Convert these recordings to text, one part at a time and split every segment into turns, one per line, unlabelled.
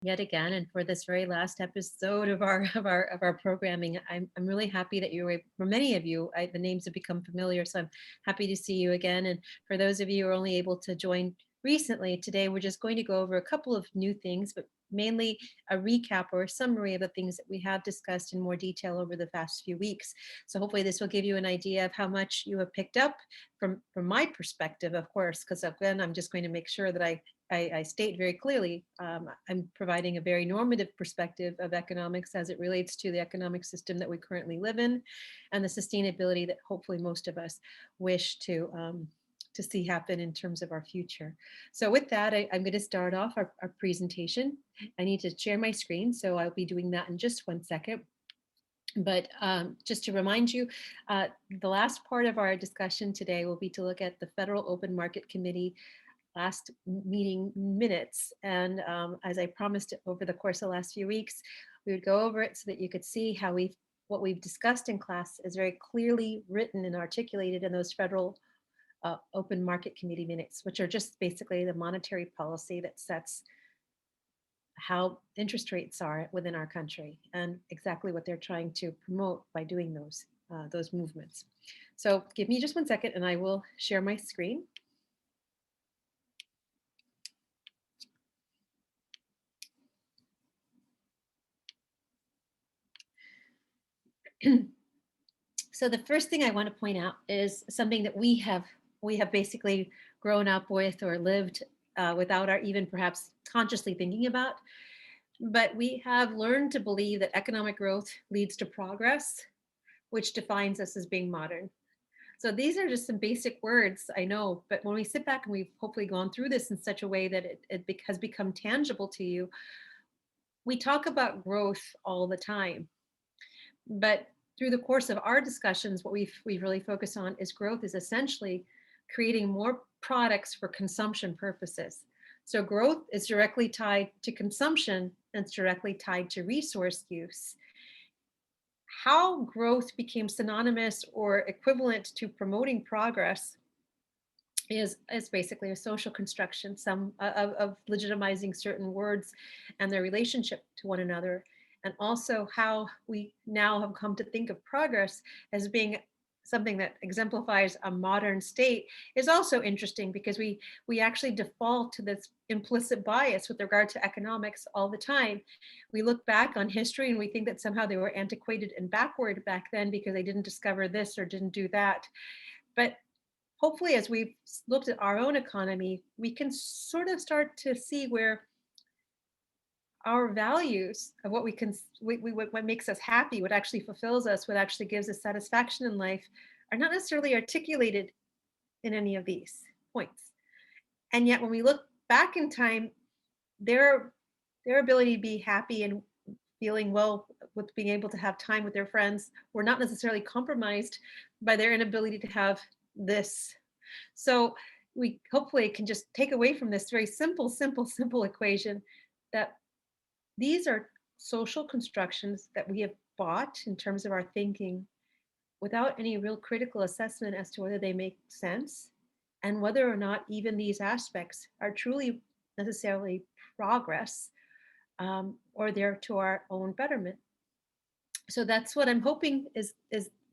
yet again, and for this very last episode of our programming. I'm really happy that you were, for many of you, the names have become familiar, so I'm happy to see you again. And for those of you who are only able to join recently, today we're just going to go over a couple of new things, but mainly a recap or a summary of the things that we have discussed in more detail over the past few weeks. So hopefully this will give you an idea of how much you have picked up from my perspective, of course, because again, I'm just going to make sure that I state very clearly, I'm providing a very normative perspective of economics as it relates to the economic system that we currently live in and the sustainability that hopefully most of us wish to see happen in terms of our future. So with that, I'm going to start off our presentation. I need to share my screen, so I'll be doing that in just 1 second. But just to remind you, the last part of our discussion today will be to look at the Federal Open Market Committee last meeting minutes. And as I promised over the course of the last few weeks, we would go over it so that you could see how what we've discussed in class is very clearly written and articulated in those Federal Open Market Committee minutes, which are just basically the monetary policy that sets how interest rates are within our country and exactly what they're trying to promote by doing those movements. So give me just 1 second and I will share my screen. So the first thing I want to point out is something that we have basically grown up with or lived without our even perhaps consciously thinking about. But we have learned to believe that economic growth leads to progress, which defines us as being modern. So these are just some basic words, I know, but when we sit back and we've hopefully gone through this in such a way that it has become tangible to you, we talk about growth all the time. But through the course of our discussions, what we've really focused on is growth is essentially creating more products for consumption purposes. So growth is directly tied to consumption and it's directly tied to resource use. How growth became synonymous or equivalent to promoting progress is basically a social construction, some of legitimizing certain words and their relationship to one another. And also how we now have come to think of progress as being something that exemplifies a modern state is also interesting because we actually default to this implicit bias with regard to economics all the time. We look back on history and we think that somehow they were antiquated and backward back then because they didn't discover this or didn't do that. But hopefully, as we've looked at our own economy, we can sort of start to see where our values of what what makes us happy, what actually fulfills us, what actually gives us satisfaction in life, are not necessarily articulated in any of these points. And yet, when we look back in time, their ability to be happy and feeling well with being able to have time with their friends were not necessarily compromised by their inability to have this. So we hopefully can just take away from this very simple equation that these are social constructions that we have bought in terms of our thinking without any real critical assessment as to whether they make sense and whether or not even these aspects are truly necessarily progress or they're to our own betterment. So that's what I'm hoping is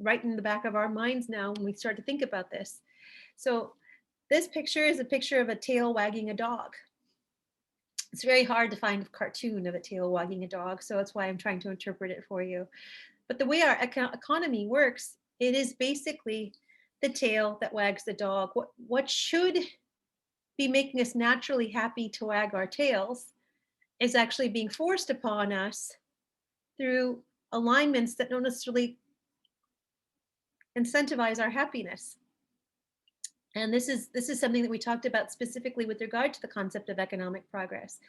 right in the back of our minds now when we start to think about this. So this picture is a picture of a tail wagging a dog. It's very hard to find a cartoon of a tail wagging a dog, so that's why I'm trying to interpret it for you. But the way our economy works, it is basically the tail that wags the dog. What should be making us naturally happy to wag our tails is actually being forced upon us through alignments that don't necessarily incentivize our happiness. And this is something that we talked about specifically with regard to the concept of economic progress.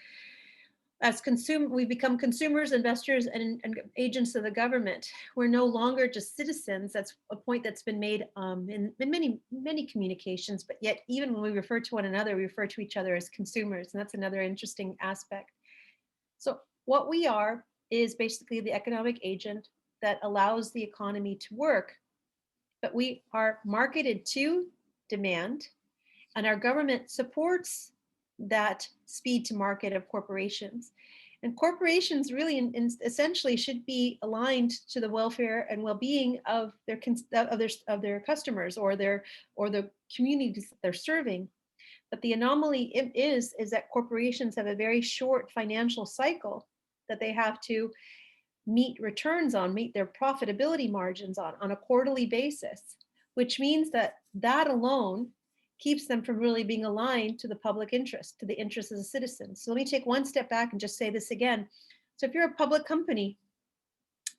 As we become consumers, investors, and agents of the government. We're no longer just citizens. That's a point that's been made in many communications, but yet even when we refer to one another, we refer to each other as consumers, and that's another interesting aspect. So what we are is basically the economic agent that allows the economy to work, but we are marketed to demand, and our government supports that speed to market of corporations. And corporations really essentially should be aligned to the welfare and well-being of their customers or the communities that they're serving. But the anomaly is that corporations have a very short financial cycle that they have to meet returns on, meet their profitability margins on a quarterly basis, which means that alone keeps them from really being aligned to the public interest, to the interests of the citizens. So let me take one step back and just say this again. So if you're a public company,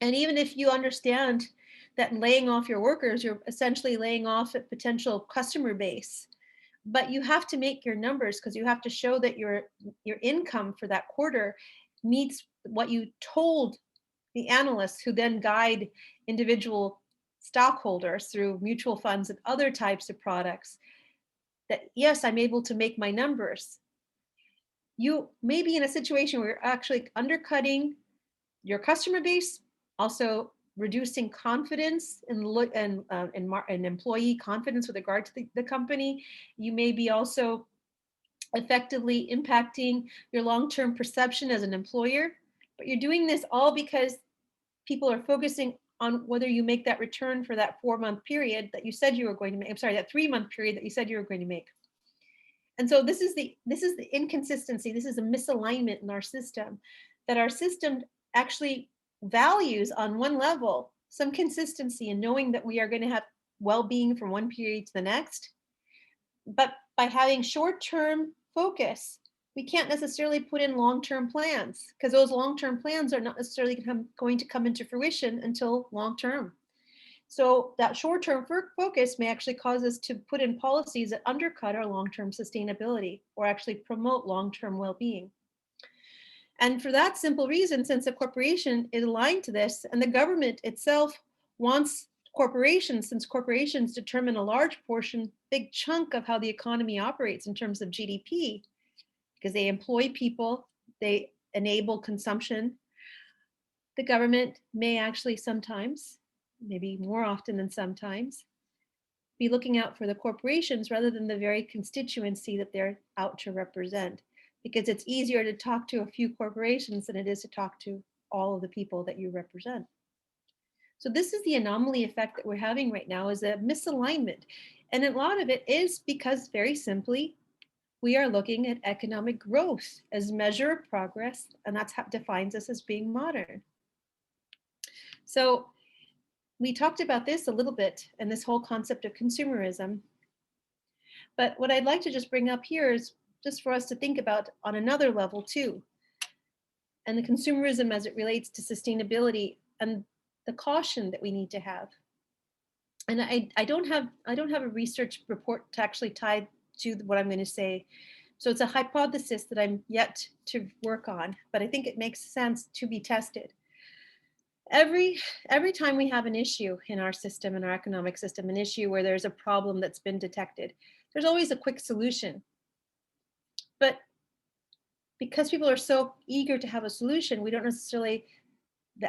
and even if you understand that in laying off your workers, you're essentially laying off a potential customer base, but you have to make your numbers because you have to show that your income for that quarter meets what you told the analysts who then guide individual stockholders through mutual funds and other types of products that, yes, I'm able to make my numbers. You may be in a situation where you're actually undercutting your customer base, also reducing confidence and employee confidence with regard to the company. You may be also effectively impacting your long-term perception as an employer, but you're doing this all because people are focusing on whether you make that return for that 4-month period that you said you were going to make. I'm sorry, that 3-month period that you said you were going to make. And so this is the inconsistency. This is a misalignment in our system, that our system actually values on one level some consistency in knowing that we are going to have well-being from one period to the next. But by having short-term focus, we can't necessarily put in long-term plans because those long-term plans are not necessarily going to come into fruition until long-term. So that short-term focus may actually cause us to put in policies that undercut our long-term sustainability or actually promote long-term well-being. And for that simple reason, since a corporation is aligned to this and the government itself wants corporations, since corporations determine a large portion, big chunk of how the economy operates in terms of GDP, because they employ people, they enable consumption, the government may actually sometimes, maybe more often than sometimes, be looking out for the corporations rather than the very constituency that they're out to represent, because it's easier to talk to a few corporations than it is to talk to all of the people that you represent. So this is the anomaly effect that we're having right now, is a misalignment. And a lot of it is because, very simply, we are looking at economic growth as measure of progress, and that's what defines us as being modern. So we talked about this a little bit and this whole concept of consumerism. But what I'd like to just bring up here is just for us to think about on another level too. And the consumerism as it relates to sustainability and the caution that we need to have. And I don't have a research report to actually tie to what I'm going to say. So it's a hypothesis that I'm yet to work on, but I think it makes sense to be tested. Every time we have an issue in our system, in our economic system, an issue where there's a problem that's been detected, there's always a quick solution. But because people are so eager to have a solution, we don't necessarily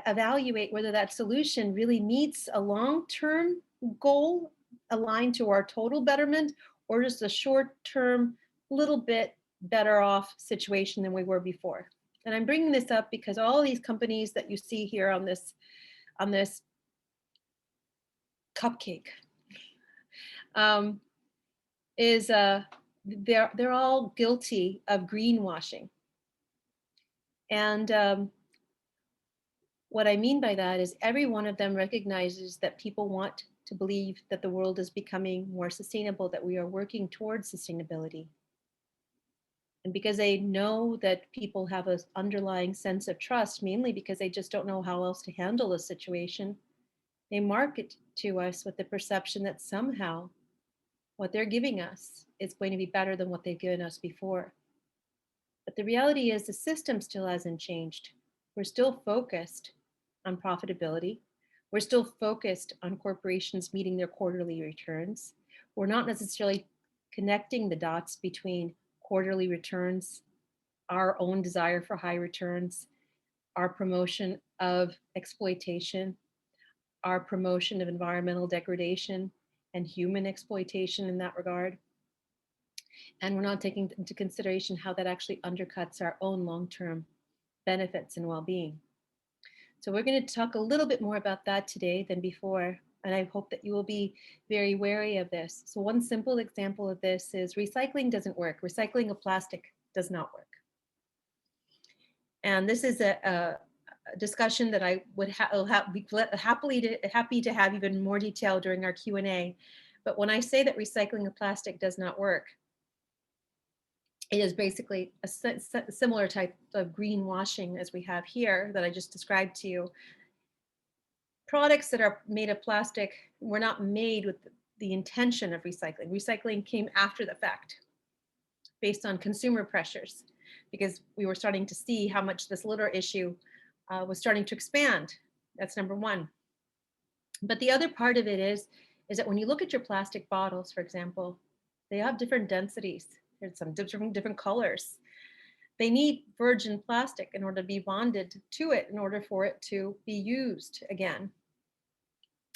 evaluate whether that solution really meets a long-term goal aligned to our total betterment or just a short-term, little bit better off situation than we were before. And I'm bringing this up because all these companies that you see here on this cupcake they're all guilty of greenwashing. And what I mean by that is every one of them recognizes that people want to believe that the world is becoming more sustainable, that we are working towards sustainability. And because they know that people have an underlying sense of trust, mainly because they just don't know how else to handle a situation, they market to us with the perception that somehow what they're giving us is going to be better than what they've given us before. But the reality is the system still hasn't changed. We're still focused on profitability. We're still focused on corporations meeting their quarterly returns. We're not necessarily connecting the dots between quarterly returns, our own desire for high returns, our promotion of exploitation, our promotion of environmental degradation and human exploitation in that regard. And we're not taking into consideration how that actually undercuts our own long-term benefits and well-being. So we're going to talk a little bit more about that today than before, and I hope that you will be very wary of this. So one simple example of this is recycling doesn't work. Recycling of plastic does not work. And this is a discussion that I would be happy to have even more detail during our Q&A. But when I say that recycling of plastic does not work, it is basically a similar type of greenwashing as we have here that I just described to you. Products that are made of plastic were not made with the intention of recycling. Recycling came after the fact based on consumer pressures, because we were starting to see how much this litter issue was starting to expand. That's number one. But the other part of it is that when you look at your plastic bottles, for example, they have different densities. There's some different colors. They need virgin plastic in order to be bonded to it, in order for it to be used again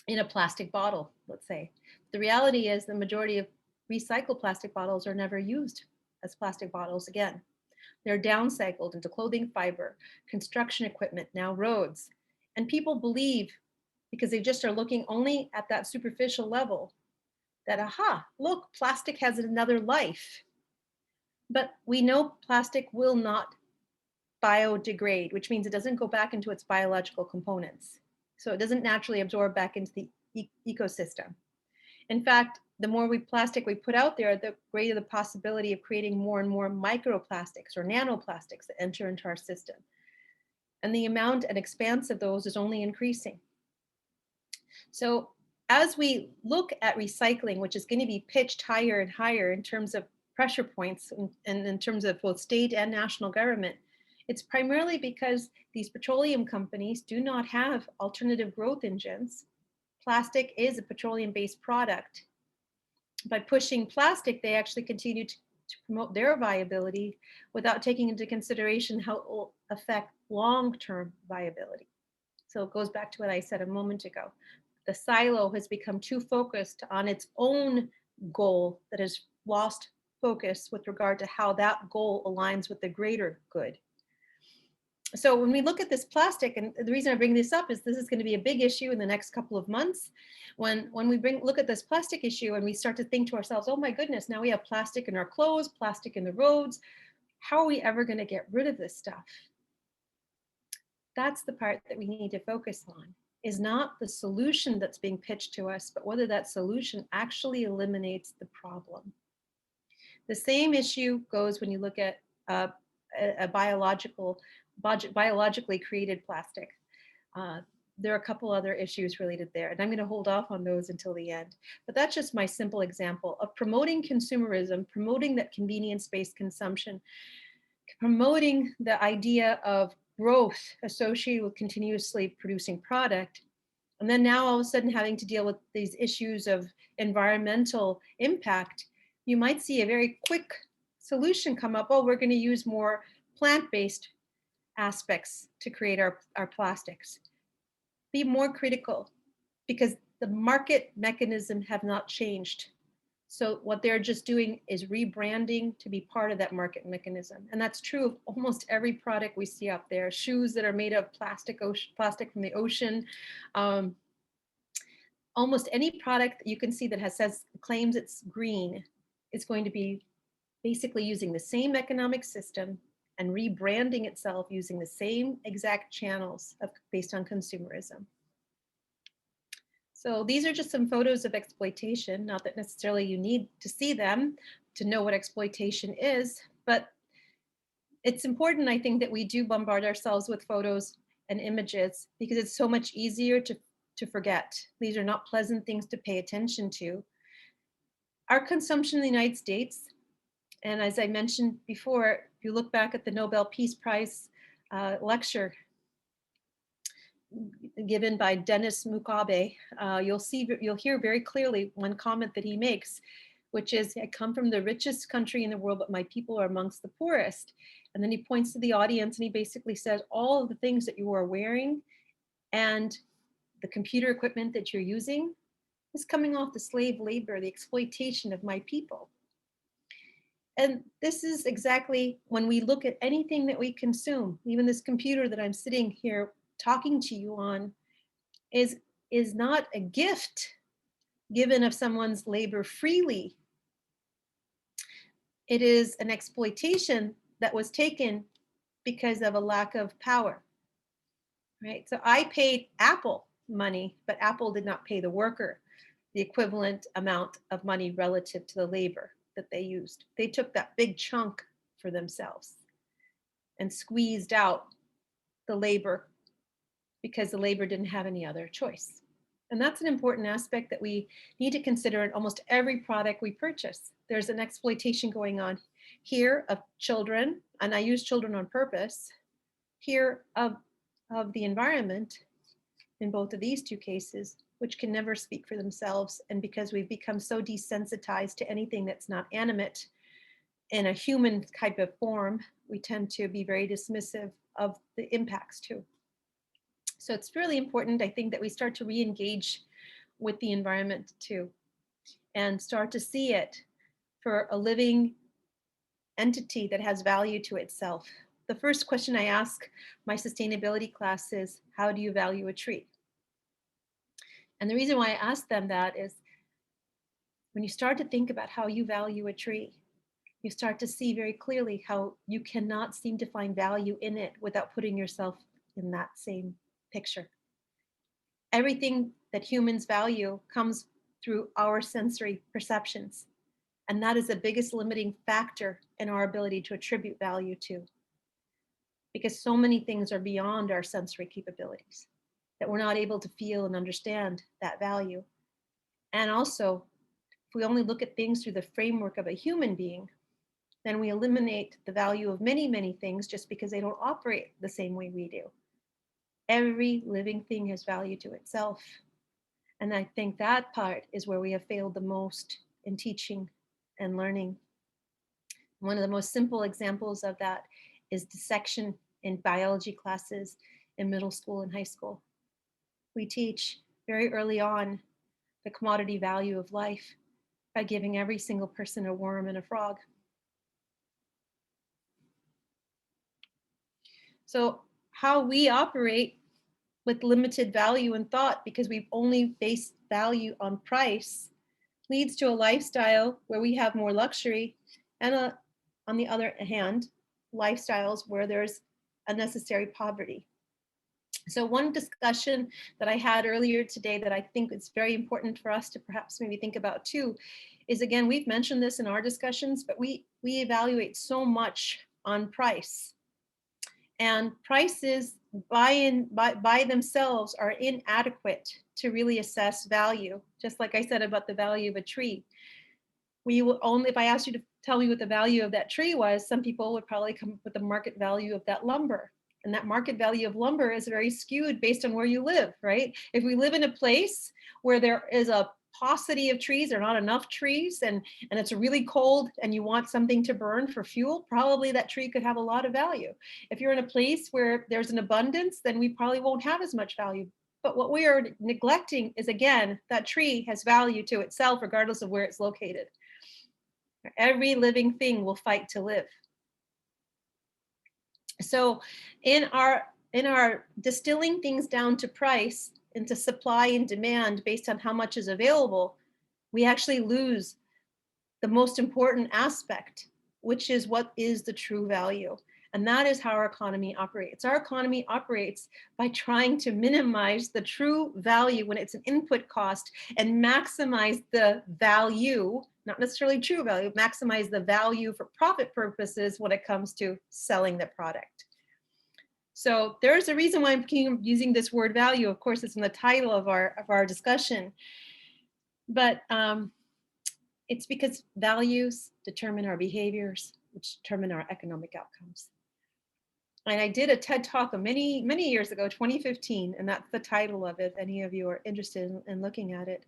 in a plastic bottle, let's say. The reality is the majority of recycled plastic bottles are never used as plastic bottles again. They're downcycled into clothing fiber, construction equipment, now roads. And people believe, because they just are looking only at that superficial level, that, aha, look, plastic has another life. But we know plastic will not biodegrade, which means it doesn't go back into its biological components. So it doesn't naturally absorb back into the ecosystem. In fact, the more plastic we put out there, the greater the possibility of creating more and more microplastics or nanoplastics that enter into our system. And the amount and expanse of those is only increasing. So as we look at recycling, which is going to be pitched higher and higher in terms of pressure points and in terms of both state and national government, it's primarily because these petroleum companies do not have alternative growth engines. Plastic is a petroleum-based product. By pushing plastic, they actually continue to promote their viability without taking into consideration how it will affect long-term viability. So it goes back to what I said a moment ago. The silo has become too focused on its own goal that has lost focus with regard to how that goal aligns with the greater good. So when we look at this plastic, and the reason I bring this up is this is going to be a big issue in the next couple of months. When we look at this plastic issue and we start to think to ourselves, oh my goodness, now we have plastic in our clothes, plastic in the roads. How are we ever going to get rid of this stuff? That's the part that we need to focus on, is not the solution that's being pitched to us, but whether that solution actually eliminates the problem. The same issue goes when you look at a biologically created plastic. There are a couple other issues related there, and I'm going to hold off on those until the end. But that's just my simple example of promoting consumerism, promoting that convenience-based consumption, promoting the idea of growth associated with continuously producing product, and then now all of a sudden having to deal with these issues of environmental impact. You might see a very quick solution come up. Oh, we're going to use more plant-based aspects to create our plastics. Be more critical, because the market mechanism have not changed. So what they're just doing is rebranding to be part of that market mechanism. And that's true of almost every product we see out there. Shoes that are made of plastic from the ocean. Almost any product that you can see that claims it's green is going to be basically using the same economic system and rebranding itself using the same exact channels based on consumerism. So these are just some photos of exploitation, not that necessarily you need to see them to know what exploitation is, but it's important, I think, that we do bombard ourselves with photos and images, because it's so much easier to forget. These are not pleasant things to pay attention to. Our consumption in the United States, and as I mentioned before, if you look back at the Nobel Peace Prize lecture given by Denis Mukwege, you'll hear very clearly one comment that he makes, which is, I come from the richest country in the world, but my people are amongst the poorest. And then he points to the audience and he basically says, all of the things that you are wearing and the computer equipment that you're using is coming off the slave labor, the exploitation of my people. And this is exactly when we look at anything that we consume, even this computer that I'm sitting here talking to you on is not a gift given of someone's labor freely. It is an exploitation that was taken because of a lack of power, right? So I paid Apple money, but Apple did not pay the worker the equivalent amount of money relative to the labor that they used. They took that big chunk for themselves and squeezed out the labor because the labor didn't have any other choice. And that's an important aspect that we need to consider in almost every product we purchase. There's an exploitation going on here of children, and I use children on purpose, here of the environment in both of these two cases, which can never speak for themselves. And because we've become so desensitized to anything that's not animate in a human type of form, we tend to be very dismissive of the impacts too. So it's really important, I think, that we start to re-engage with the environment too, and start to see it for a living entity that has value to itself. The first question I ask my sustainability class is, how do you value a tree? And the reason why I ask them that is when you start to think about how you value a tree, you start to see very clearly how you cannot seem to find value in it without putting yourself in that same picture. Everything that humans value comes through our sensory perceptions. And that is the biggest limiting factor in our ability to attribute value to. Because so many things are beyond our sensory capabilities that we're not able to feel and understand that value. And also, if we only look at things through the framework of a human being, then we eliminate the value of many, many things just because they don't operate the same way we do. Every living thing has value to itself. And I think that part is where we have failed the most in teaching and learning. One of the most simple examples of that is dissection in biology classes in middle school and high school. We teach very early on the commodity value of life by giving every single person a worm and a frog. So how we operate with limited value and thought because we've only based value on price leads to a lifestyle where we have more luxury and on the other hand, lifestyles where there's unnecessary poverty. So one discussion that I had earlier today that I think is very important for us to perhaps maybe think about too is, again, we've mentioned this in our discussions, but we evaluate so much on price. And prices by themselves are inadequate to really assess value. Just like I said about the value of a tree. We will only, if I asked you to tell me what the value of that tree was, some people would probably come up with the market value of that lumber. And that market value of lumber is very skewed based on where you live, right? If we live in a place where there is a paucity of trees or not enough trees and it's really cold and you want something to burn for fuel, probably that tree could have a lot of value. If you're in a place where there's an abundance, then we probably won't have as much value. But what we are neglecting is, again, that tree has value to itself regardless of where it's located. Every living thing will fight to live. So in our distilling things down to price, into supply and demand based on how much is available, we actually lose the most important aspect, which is what is the true value. And that is how our economy operates. Our economy operates by trying to minimize the true value when it's an input cost and maximize the value, not necessarily true value, maximize the value for profit purposes when it comes to selling the product. So there's a reason why I'm using this word value. Of course, it's in the title of our discussion, but it's because values determine our behaviors, which determine our economic outcomes. And I did a TED Talk many, many years ago, 2015, and that's the title of it, if any of you are interested in looking at it.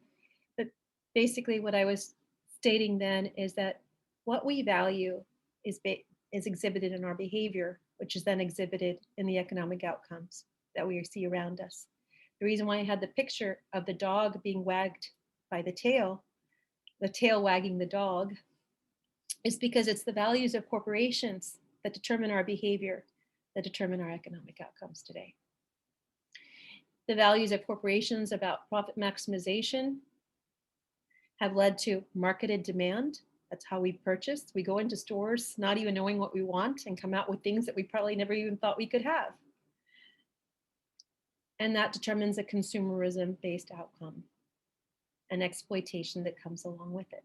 But basically what I was stating then is that what we value is exhibited in our behavior, which is then exhibited in the economic outcomes that we see around us. The reason why I had the picture of the dog being wagged by the tail wagging the dog, is because it's the values of corporations that determine our behavior, that determine our economic outcomes today. The values of corporations about profit maximization have led to marketed demand. That's how we purchase. We go into stores not even knowing what we want and come out with things that we probably never even thought we could have. And that determines a consumerism-based outcome, an exploitation that comes along with it,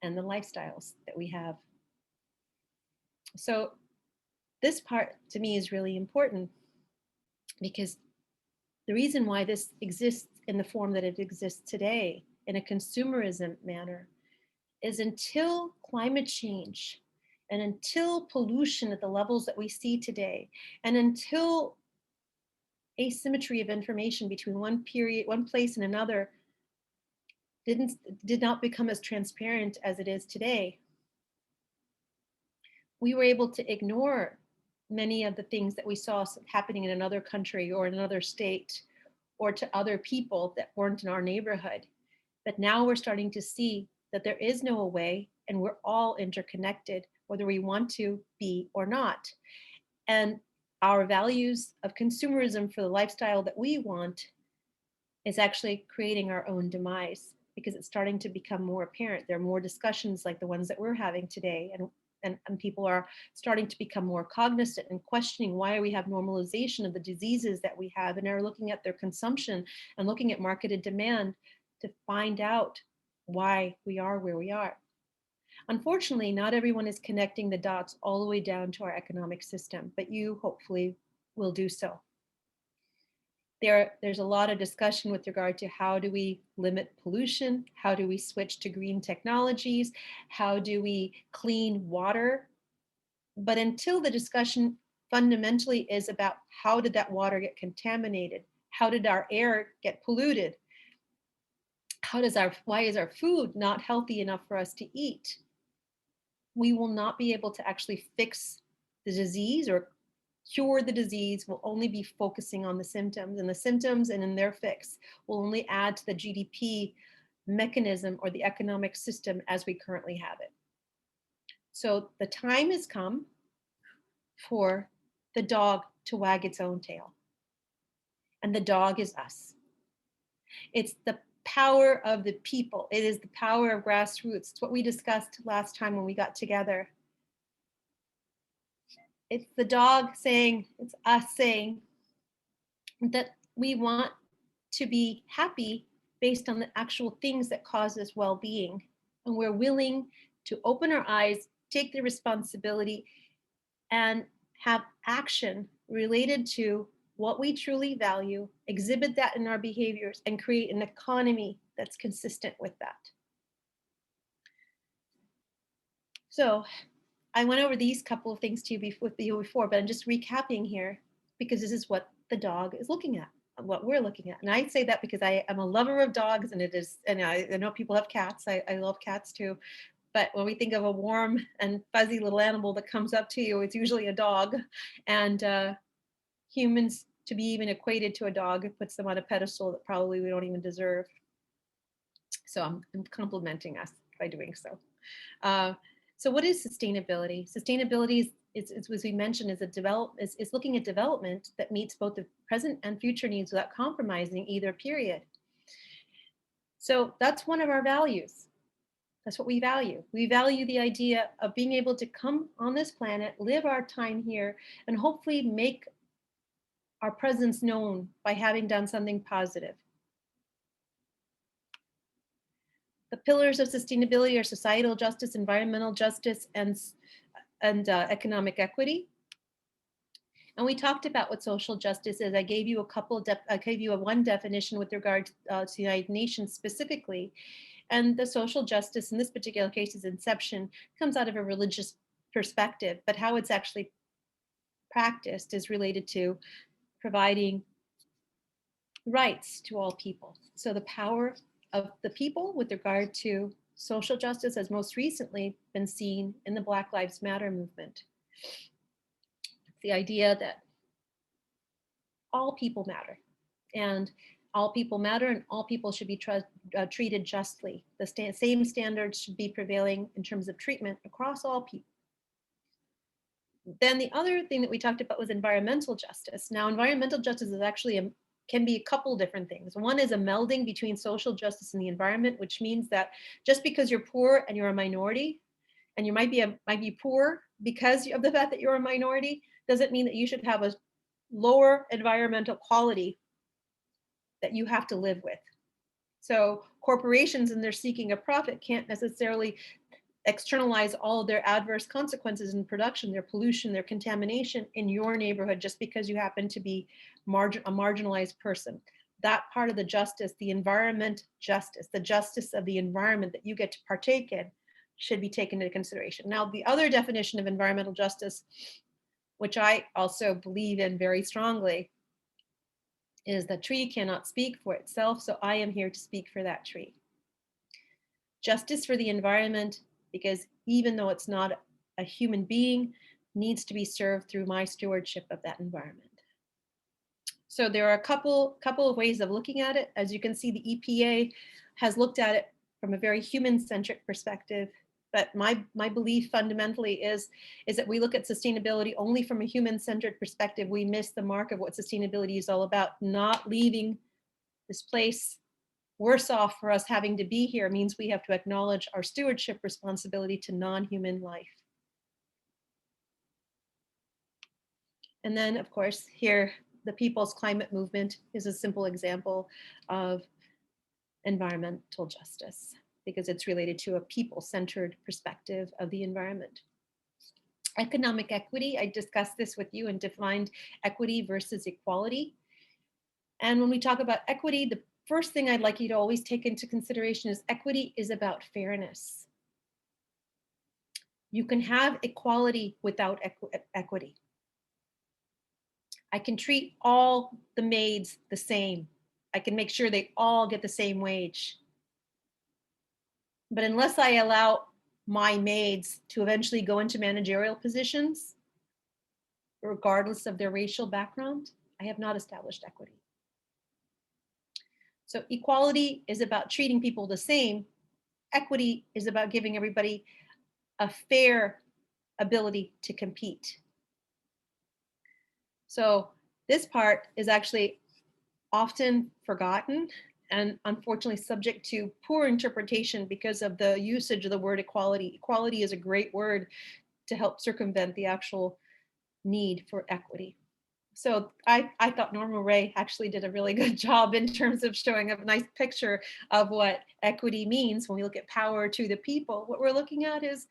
and the lifestyles that we have. So this part to me is really important, because the reason why this exists in the form that it exists today in a consumerism manner is until climate change and until pollution at the levels that we see today, and until asymmetry of information between one place and another did not become as transparent as it is today, we were able to ignore many of the things that we saw happening in another country or in another state or to other people that weren't in our neighborhood. But now we're starting to see that there is no way, and we're all interconnected, whether we want to be or not. And our values of consumerism for the lifestyle that we want is actually creating our own demise, because it's starting to become more apparent. There are more discussions like the ones that we're having today, and people are starting to become more cognizant and questioning why we have normalization of the diseases that we have, and are looking at their consumption and looking at marketed demand to find out why we are where we are. Unfortunately, not everyone is connecting the dots all the way down to our economic system, but you hopefully will do so. There's a lot of discussion with regard to how do we limit pollution, how do we switch to green technologies, how do we clean water. But until the discussion fundamentally is about how did that water get contaminated, how did our air get polluted, why is our food not healthy enough for us to eat, we will not be able to actually fix the disease or cure the disease. Will only be focusing on the symptoms, and the symptoms and in their fix will only add to the GDP mechanism or the economic system as we currently have it. So the time has come for the dog to wag its own tail. And the dog is us. It's the power of the people. It is the power of grassroots. It's what we discussed last time when we got together. It's the dog saying, it's us saying that we want to be happy based on the actual things that cause us well-being. And we're willing to open our eyes, take the responsibility, and have action related to what we truly value, exhibit that in our behaviors, and create an economy that's consistent with that. So I went over these couple of things to you before, but I'm just recapping here because this is what the dog is looking at, what we're looking at. And I say that because I am a lover of dogs, and I know people have cats. I love cats too. But when we think of a warm and fuzzy little animal that comes up to you, it's usually a dog. And humans, to be even equated to a dog, it puts them on a pedestal that probably we don't even deserve. So I'm complimenting us by doing so. So what is sustainability? Sustainability is as we mentioned, is looking at development that meets both the present and future needs without compromising either period. So that's one of our values. That's what we value. We value the idea of being able to come on this planet, live our time here, and hopefully make our presence known by having done something positive. The pillars of sustainability are societal justice, environmental justice, and economic equity. And we talked about what social justice is. I gave you one definition with regard to the United Nations specifically. And the social justice in this particular case's inception comes out of a religious perspective, but how it's actually practiced is related to providing rights to all people. So the power of the people with regard to social justice has most recently been seen in the Black Lives Matter movement. The idea that all people matter, and all people matter and all people should be treated justly. The same standards should be prevailing in terms of treatment across all people. Then the other thing that we talked about was environmental justice. Now, environmental justice is actually can be a couple different things. One is a melding between social justice and the environment, which means that just because you're poor and you're a minority, and you might be poor because of the fact that you're a minority, doesn't mean that you should have a lower environmental quality that you have to live with. So corporations, and they're seeking a profit, can't necessarily externalize all of their adverse consequences in production, their pollution, their contamination in your neighborhood just because you happen to be a marginalized person. That part of the justice, the environment justice, the justice of the environment that you get to partake in, should be taken into consideration. Now, the other definition of environmental justice, which I also believe in very strongly, is the tree cannot speak for itself, so I am here to speak for that tree. Justice for the environment, because even though it's not a human being, needs to be served through my stewardship of that environment. So there are a couple of ways of looking at it. As you can see, the EPA has looked at it from a very human-centric perspective. But my belief fundamentally is that we look at sustainability only from a human-centered perspective. We miss the mark of what sustainability is all about. Not leaving this place worse off for us having to be here means we have to acknowledge our stewardship responsibility to non-human life. And then, of course, here, the People's Climate Movement is a simple example of environmental justice, because it's related to a people-centered perspective of the environment. Economic equity, I discussed this with you and defined equity versus equality. And when we talk about equity, the first thing I'd like you to always take into consideration is equity is about fairness. You can have equality without equity. I can treat all the maids the same. I can make sure they all get the same wage. But unless I allow my maids to eventually go into managerial positions, regardless of their racial background, I have not established equity. So equality is about treating people the same. Equity is about giving everybody a fair ability to compete. So this part is actually often forgotten and unfortunately subject to poor interpretation because of the usage of the word equality. Equality is a great word to help circumvent the actual need for equity. So I thought Norma Ray actually did a really good job in terms of showing a nice picture of what equity means when we look at power to the people. What we're looking at is,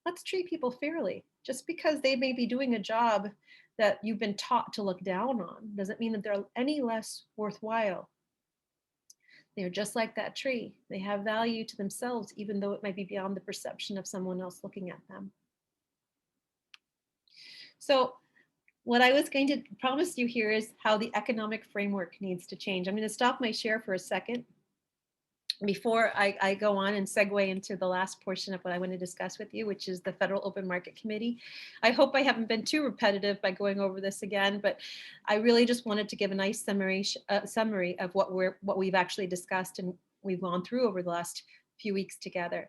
let's treat people fairly. Just because they may be doing a job that you've been taught to look down on doesn't mean that they're any less worthwhile. They're just like that tree. They have value to themselves, even though it might be beyond the perception of someone else looking at them. So what I was going to promise you here is how the economic framework needs to change. I'm going to stop my share for a second before I go on and segue into the last portion of what I want to discuss with you, which is the Federal Open Market Committee. I hope I haven't been too repetitive by going over this again, but I really just wanted to give a nice summary of what we've actually discussed and we've gone through over the last few weeks together.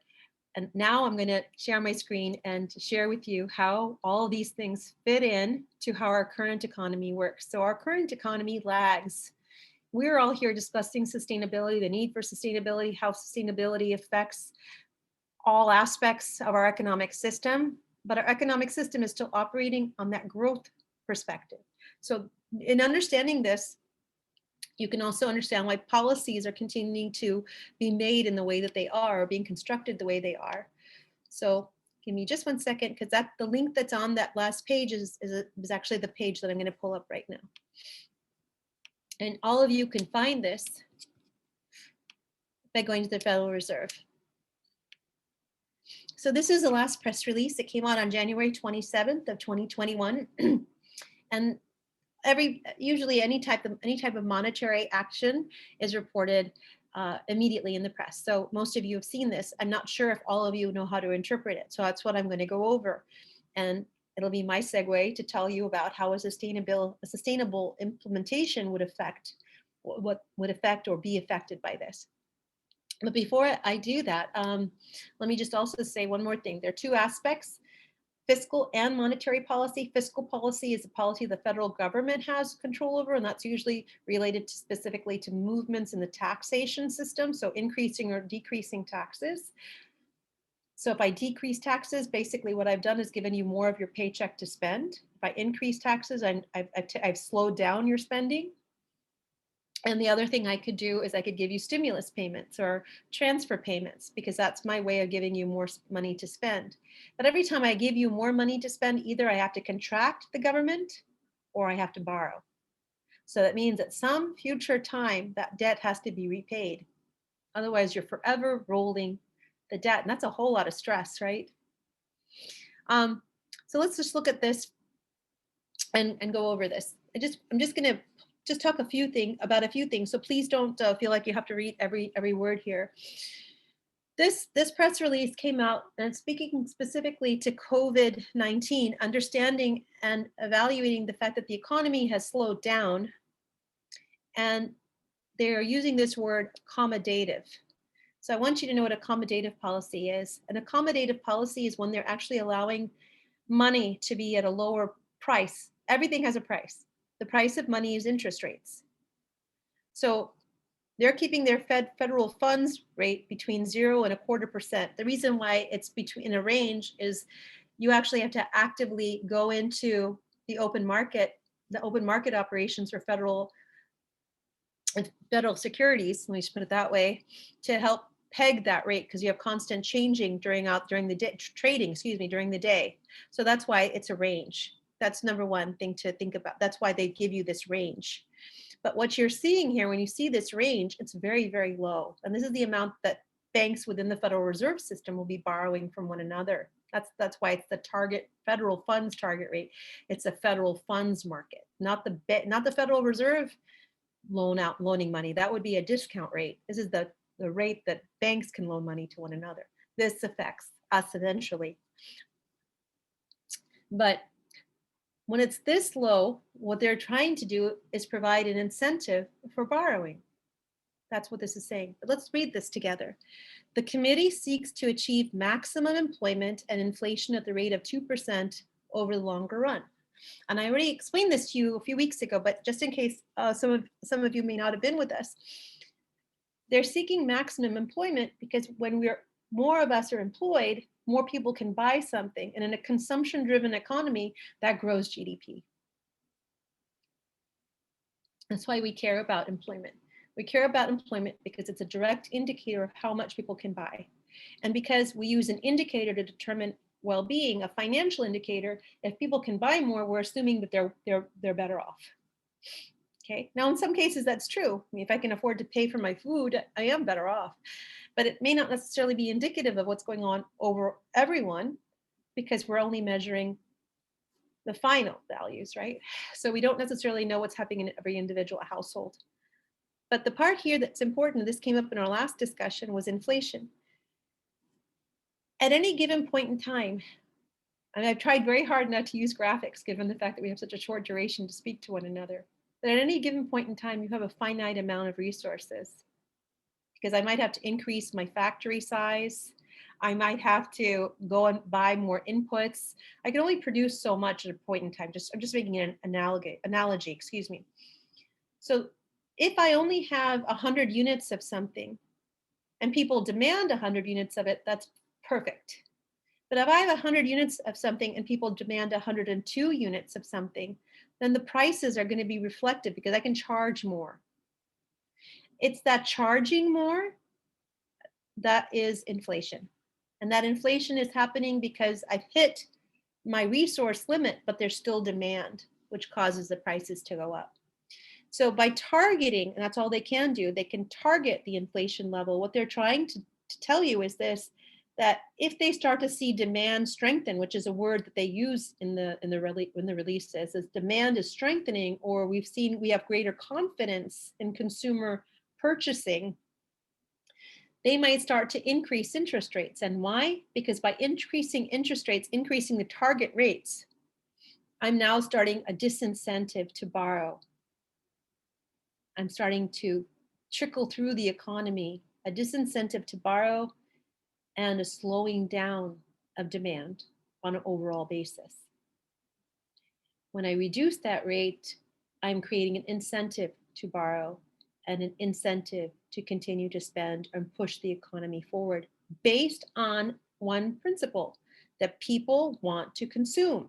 And now I'm going to share my screen and share with you how all these things fit in to how our current economy works. So our current economy lags. We're all here discussing sustainability, the need for sustainability, how sustainability affects all aspects of our economic system, but our economic system is still operating on that growth perspective. So in understanding this, you can also understand why policies are continuing to be made in the way that they are, or being constructed the way they are. So give me just 1 second, because the link that's on that last page is actually the page that I'm going to pull up right now. And all of you can find this by going to the Federal Reserve. So this is the last press release. It came out on January 27th of 2021. And usually any type of monetary action is reported immediately in the press. So most of you have seen this. I'm not sure if all of you know how to interpret it. So that's what I'm going to go over. And it'll be my segue to tell you about how a sustainable implementation would affect what would affect or be affected by this. But before I do that, let me just also say one more thing. There are two aspects: fiscal and monetary policy. Fiscal policy is a policy the federal government has control over, and that's usually related to specifically to movements in the taxation system, so increasing or decreasing taxes. So if I decrease taxes, basically what I've done is given you more of your paycheck to spend. If I increase taxes, I've slowed down your spending. And the other thing I could do is I could give you stimulus payments or transfer payments, because that's my way of giving you more money to spend. But every time I give you more money to spend, either I have to contract the government or I have to borrow. So that means at some future time, that debt has to be repaid. Otherwise, you're forever rolling the debt. And that's a whole lot of stress, right? So let's just look at this and go over this. I'm just going to talk about a few things. So please don't feel like you have to read every word here. This press release came out and speaking specifically to COVID-19, understanding and evaluating the fact that the economy has slowed down, and they're using this word accommodative. So I want you to know what accommodative policy is. An accommodative policy is when they're actually allowing money to be at a lower price. Everything has a price. The price of money is interest rates. So they're keeping their federal funds rate between 0.25%. The reason why it's in a range is you actually have to actively go into the open market operations for federal securities, let me just put it that way, to help peg that rate, because you have constant changing during the day, trading during the day. So that's why it's a range. That's number one thing to think about. That's why they give you this range. But what you're seeing here, when you see this range, it's very, very low. And this is the amount that banks within the Federal Reserve System will be borrowing from one another. That's why it's the target federal funds target rate. It's a federal funds market, not the Federal Reserve loaning money. That would be a discount rate. This is the rate that banks can loan money to one another. This affects us eventually. But when it's this low, what they're trying to do is provide an incentive for borrowing. That's what this is saying. But let's read this together. The committee seeks to achieve maximum employment and inflation at the rate of 2% over the longer run. And I already explained this to you a few weeks ago, but just in case some of you may not have been with us, they're seeking maximum employment because when more of us are employed, more people can buy something. And in a consumption-driven economy, that grows GDP. That's why we care about employment. We care about employment because it's a direct indicator of how much people can buy. And because we use an indicator to determine well-being, a financial indicator, if people can buy more, we're assuming that they're better off. Okay. Now, in some cases, that's true. I mean, if I can afford to pay for my food, I am better off. But it may not necessarily be indicative of what's going on over everyone, because we're only measuring the final values, right? So we don't necessarily know what's happening in every individual household. But the part here that's important, this came up in our last discussion, was inflation. At any given point in time, and I've tried very hard not to use graphics given the fact that we have such a short duration to speak to one another, but at any given point in time, you have a finite amount of resources, because I might have to increase my factory size. I might have to go and buy more inputs. I can only produce so much at a point in time. I'm just making an analogy, excuse me. So if I only have 100 units of something and people demand 100 units of it, that's perfect. But if I have 100 units of something and people demand 102 units of something, then the prices are going to be reflected because I can charge more. It's that charging more that is inflation. And that inflation is happening because I've hit my resource limit, but there's still demand, which causes the prices to go up. So by targeting, and that's all they can do, they can target the inflation level. What they're trying to tell you is this, that if they start to see demand strengthen, which is a word that they use in the release says demand is strengthening, or we have greater confidence in consumer purchasing, they might start to increase interest rates. And why? Because by increasing interest rates, increasing the target rates, I'm now starting a disincentive to borrow. I'm starting to trickle through the economy, a disincentive to borrow and a slowing down of demand on an overall basis. When I reduce that rate, I'm creating an incentive to borrow and an incentive to continue to spend and push the economy forward based on one principle, that people want to consume.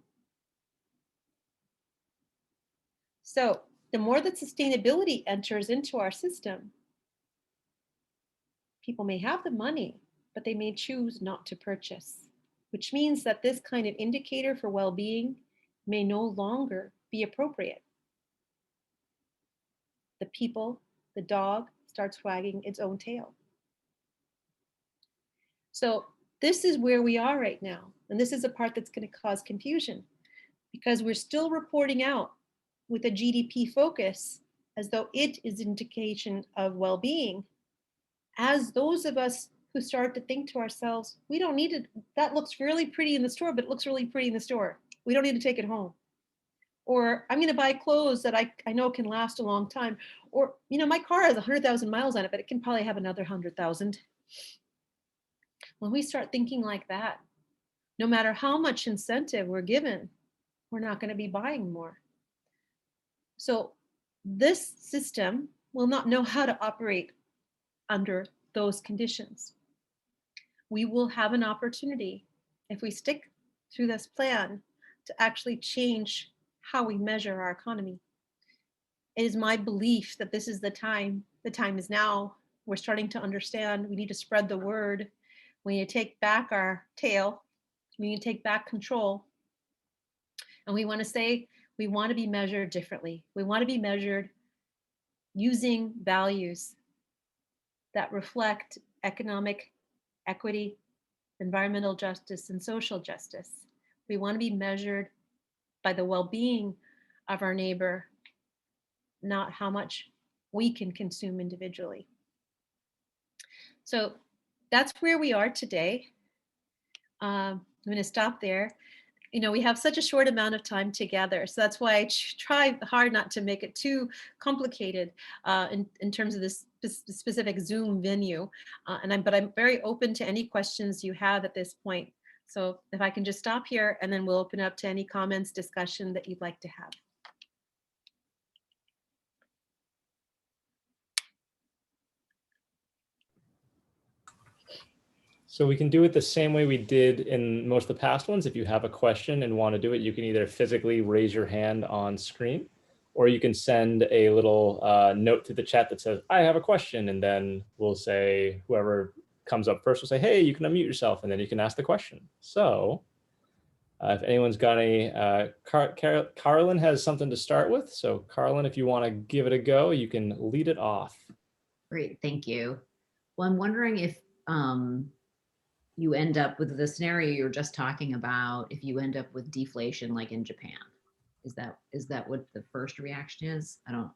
So the more that sustainability enters into our system, people may have the money, but they may choose not to purchase, which means that this kind of indicator for well-being may no longer be appropriate. The dog starts wagging its own tail. So this is where we are right now. And this is the part that's going to cause confusion, because we're still reporting out with a GDP focus as though it is an indication of well-being, as those of us who start to think to ourselves, we don't need it. That looks really pretty in the store, but it looks really pretty in the store. We don't need to take it home. Or I'm going to buy clothes that I know can last a long time. Or, my car has 100,000 miles on it, but it can probably have another 100,000. When we start thinking like that, no matter how much incentive we're given, we're not going to be buying more. So this system will not know how to operate under those conditions. We will have an opportunity, if we stick through this plan, to actually change how we measure our economy. It is my belief that this is the time. The time is now. We're starting to understand. We need to spread the word. We need to take back our tail. We need to take back control. And we want to say, we want to be measured differently. We want to be measured using values that reflect economic equity, environmental justice, and social justice. We want to be measured by the well-being of our neighbor, not how much we can consume individually. So that's where we are today. I'm going to stop there. We have such a short amount of time together, so that's why I try hard not to make it too complicated in terms of this specific Zoom venue. But I'm very open to any questions you have at this point. So if I can just stop here, and then we'll open up to any comments, discussion that you'd like to have.
So we can do it the same way we did in most of the past ones. If you have a question and want to do it, you can either physically raise your hand on screen, or you can send a little note to the chat that says, I have a question. And then we'll say, whoever comes up first will say, hey, you can unmute yourself, and then you can ask the question. So if anyone's got any, Carlin has something to start with. So Carlin, if you want to give it a go, you can lead it off.
Great, thank you. Well, I'm wondering if you end up with the scenario you're just talking about, if you end up with deflation like in Japan. Is that what the first reaction is? I don't.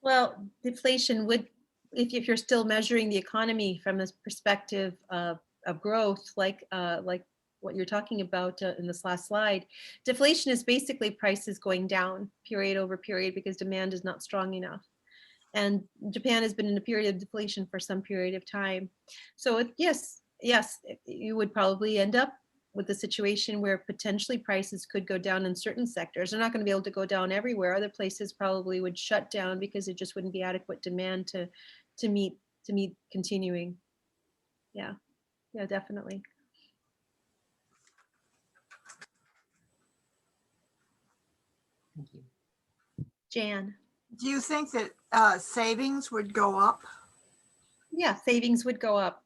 Well, deflation would, if you're still measuring the economy from this perspective of growth, like what you're talking about in this last slide, deflation is basically prices going down period over period because demand is not strong enough. And Japan has been in a period of deflation for some period of time. So yes, you would probably end up with a situation where potentially prices could go down in certain sectors. They're not going to be able to go down everywhere. Other places probably would shut down because it just wouldn't be adequate demand to meet continuing. Yeah, definitely.
Thank you.
Jan.
Do you think that savings would go up?
Yeah, savings would go up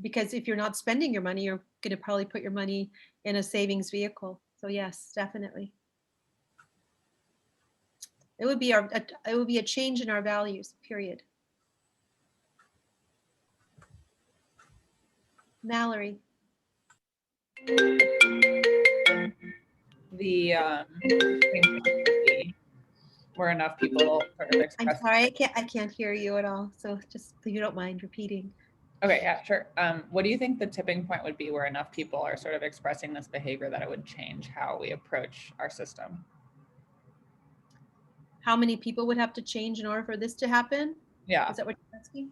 because if you're not spending your money, you're going to probably put your money in a savings vehicle. So yes, definitely. It would be a change in our values, period. Mallory.
Where enough people sort of express.
I'm sorry, I can't hear you at all. So just if you don't mind repeating.
Okay, yeah, sure. What do you think the tipping point would be where enough people are sort of expressing this behavior that it would change how we approach our system?
how many people would have to change in order for this to happen?
Yeah.
Is that what you're asking?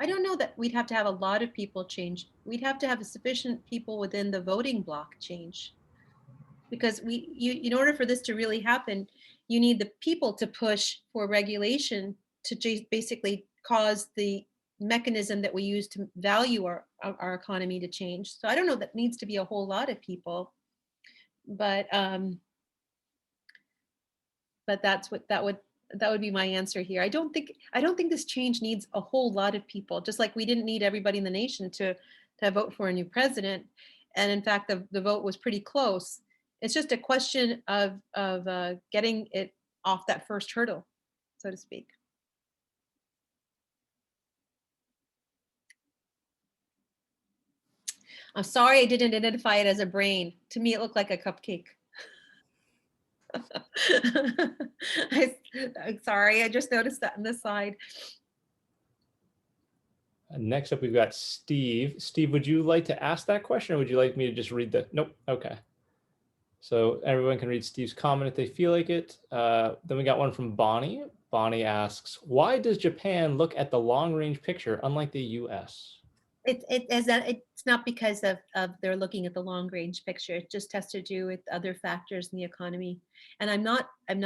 I don't know that we'd have to have a lot of people change. We'd have to have sufficient people within the voting bloc change. Because in order for this to really happen, you need the people to push for regulation to basically cause the mechanism that we use to value our economy to change. So I don't know that needs to be a whole lot of people, but that would be my answer here. I don't think this change needs a whole lot of people, just like we didn't need everybody in the nation to vote for a new president. And in fact, the vote was pretty close. It's just a question of getting it off that first hurdle, so to speak. I'm sorry I didn't identify it as a brain. To me, it looked like a cupcake. I'm sorry, I just noticed that on the side.
Next up, we've got Steve. Steve, would you like to ask that question, or would you like me to just read the? Nope. Okay. So everyone can read Steve's comment if they feel like it. Then we got one from Bonnie. Bonnie asks, why does Japan look at the long-range picture unlike the US?
It's not because of they're looking at the long range picture. It just has to do with other factors in the economy. And I'm not an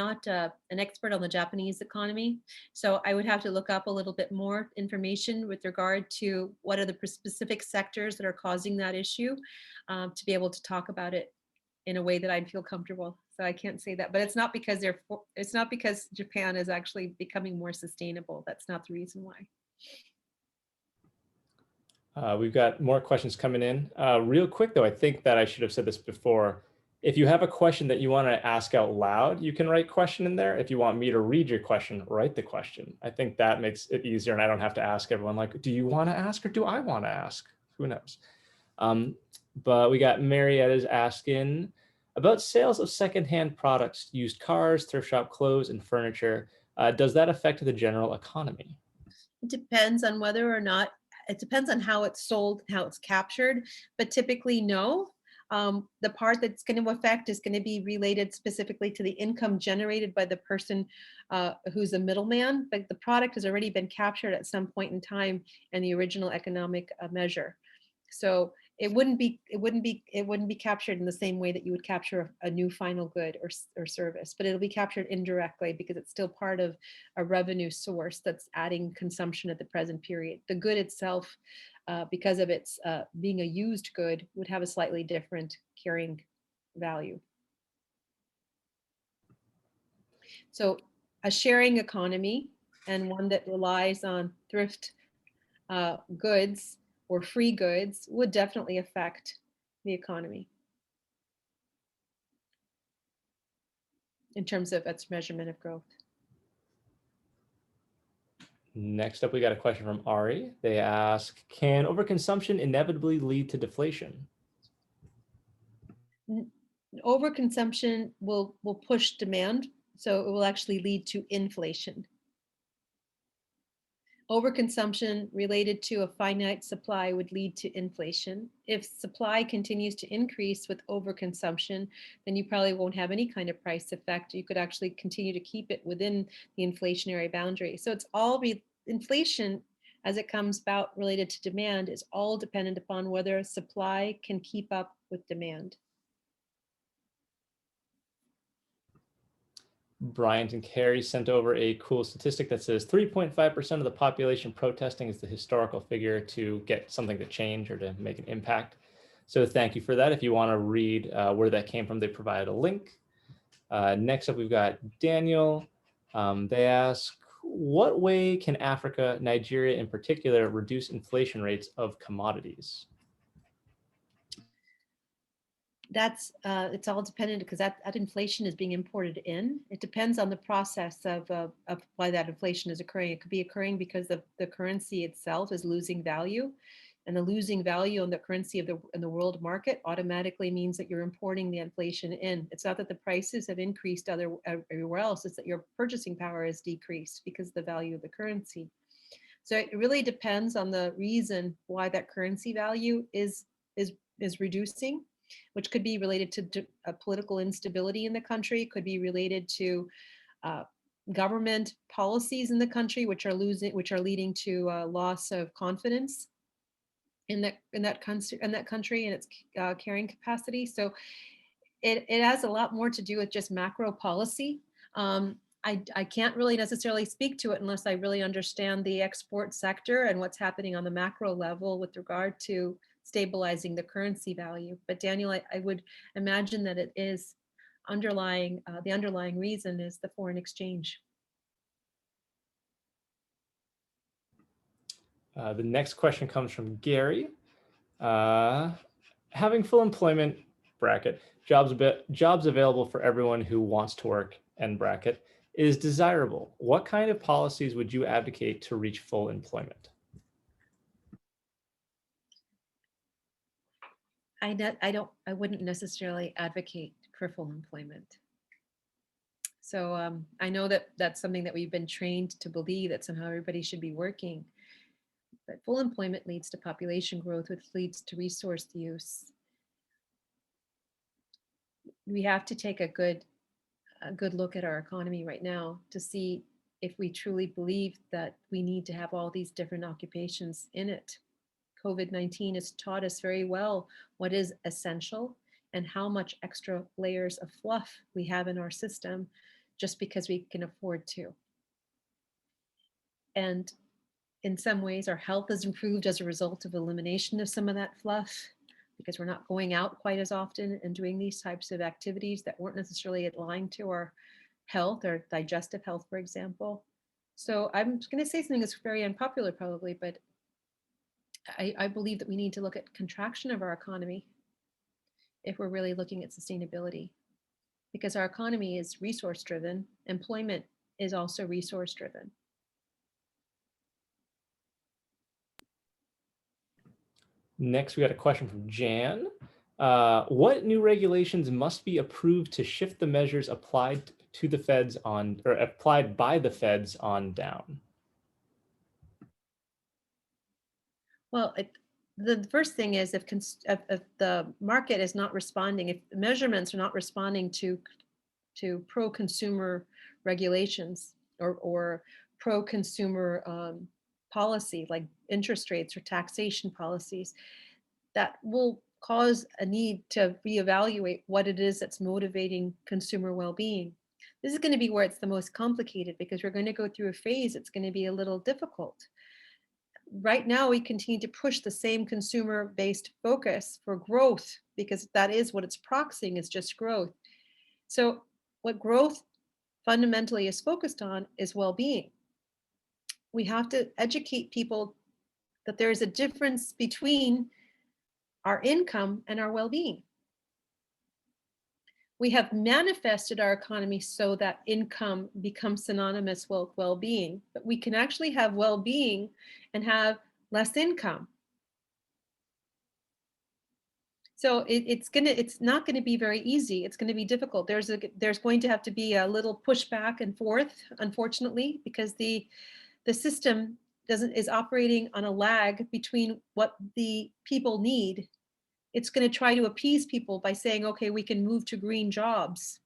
expert on the Japanese economy, so I would have to look up a little bit more information with regard to what are the specific sectors that are causing that issue, to be able to talk about it in a way that I'd feel comfortable. So I can't say that, but it's not because Japan is actually becoming more sustainable. That's not the reason why.
We've got more questions coming in. Real quick, though, I think that I should have said this before. If you have a question that you want to ask out loud, you can write question in there. If you want me to read your question, write the question. I think that makes it easier, and I don't have to ask everyone, like, do you want to ask or do I want to ask? Who knows? But we got Marietta's asking about sales of secondhand products, used cars, thrift shop clothes, and furniture. Does that affect the general economy?
It depends on whether or not, it depends on how it's sold, how it's captured, but typically no. The part that's going to affect is going to be related specifically to the income generated by the person who's a middleman, but the product has already been captured at some point in time in the original economic measure. So it wouldn't be captured in the same way that you would capture a new final good or service, but it'll be captured indirectly because it's still part of a revenue source that's adding consumption at the present period. The good itself, because of its being a used good, would have a slightly different carrying value. So a sharing economy, and one that relies on thrift goods or free goods, would definitely affect the economy in terms of its measurement of growth.
Next up, we got a question from Ari. They ask, can overconsumption inevitably lead to deflation?
Overconsumption will push demand, so it will actually lead to inflation. Overconsumption related to a finite supply would lead to inflation. If supply continues to increase with overconsumption, then you probably won't have any kind of price effect. You could actually continue to keep it within the inflationary boundary. So it's all inflation, as it comes about related to demand, is all dependent upon whether supply can keep up with demand.
Bryant and Carrie sent over a cool statistic that says 3.5% of the population protesting is the historical figure to get something to change or to make an impact. So thank you for that. If you want to read where that came from, they provided a link. Next up, we've got Daniel. They ask, what way can Africa, Nigeria in particular, reduce inflation rates of commodities?
That's it's all dependent because that inflation is being imported in. It depends on the process of why that inflation is occurring. It could be occurring because the currency itself is losing value, and the losing value on the currency in the world market automatically means that you're importing the inflation in. It's not that the prices have increased everywhere else. It's that your purchasing power has decreased because of the value of the currency. So it really depends on the reason why that currency value is reducing, which could be related to political instability in the country, could be related to government policies in the country, which are leading to loss of confidence in that country and its carrying capacity. So it has a lot more to do with just macro policy. I can't really necessarily speak to it unless I really understand the export sector and what's happening on the macro level with regard to stabilizing the currency value. But Daniel, I would imagine that it is the underlying reason is the foreign exchange.
The next question comes from Gary. Having full employment, bracket, jobs available for everyone who wants to work, end bracket, is desirable. What kind of policies would you advocate to reach full employment?
I wouldn't necessarily advocate for full employment. So I know that that's something that we've been trained to believe, that somehow everybody should be working. But full employment leads to population growth, which leads to resource use. We have to take a good look at our economy right now to see if we truly believe that we need to have all these different occupations in it. COVID-19 has taught us very well what is essential and how much extra layers of fluff we have in our system just because we can afford to. And in some ways, our health has improved as a result of elimination of some of that fluff, because we're not going out quite as often and doing these types of activities that weren't necessarily aligned to our health or digestive health, for example. So I'm going to say something that's very unpopular probably, but I believe that we need to look at contraction of our economy if we're really looking at sustainability, because our economy is resource driven. Employment is also resource driven.
Next, we got a question from Jan. What new regulations must be approved to shift the measures applied to the feds on, or applied by the feds on down?
Well, the first thing is if the market is not responding, if the measurements are not responding to pro-consumer regulations or pro-consumer policy, like interest rates or taxation policies, that will cause a need to reevaluate what it is that's motivating consumer well-being. This is going to be where it's the most complicated, because we're going to go through a phase it's going to be a little difficult. Right now, we continue to push the same consumer-based focus for growth, because that is what it's proxying, is just growth. So what growth fundamentally is focused on is well-being. We have to educate people that there is a difference between our income and our well-being. We have manifested our economy so that income becomes synonymous with well-being, but we can actually have well-being and have less income. So it's not going to be very easy. It's going to be difficult. There's going to have to be a little pushback and forth, unfortunately, because the system is operating on a lag between what the people need. It's going to try to appease people by saying, okay, we can move to green jobs.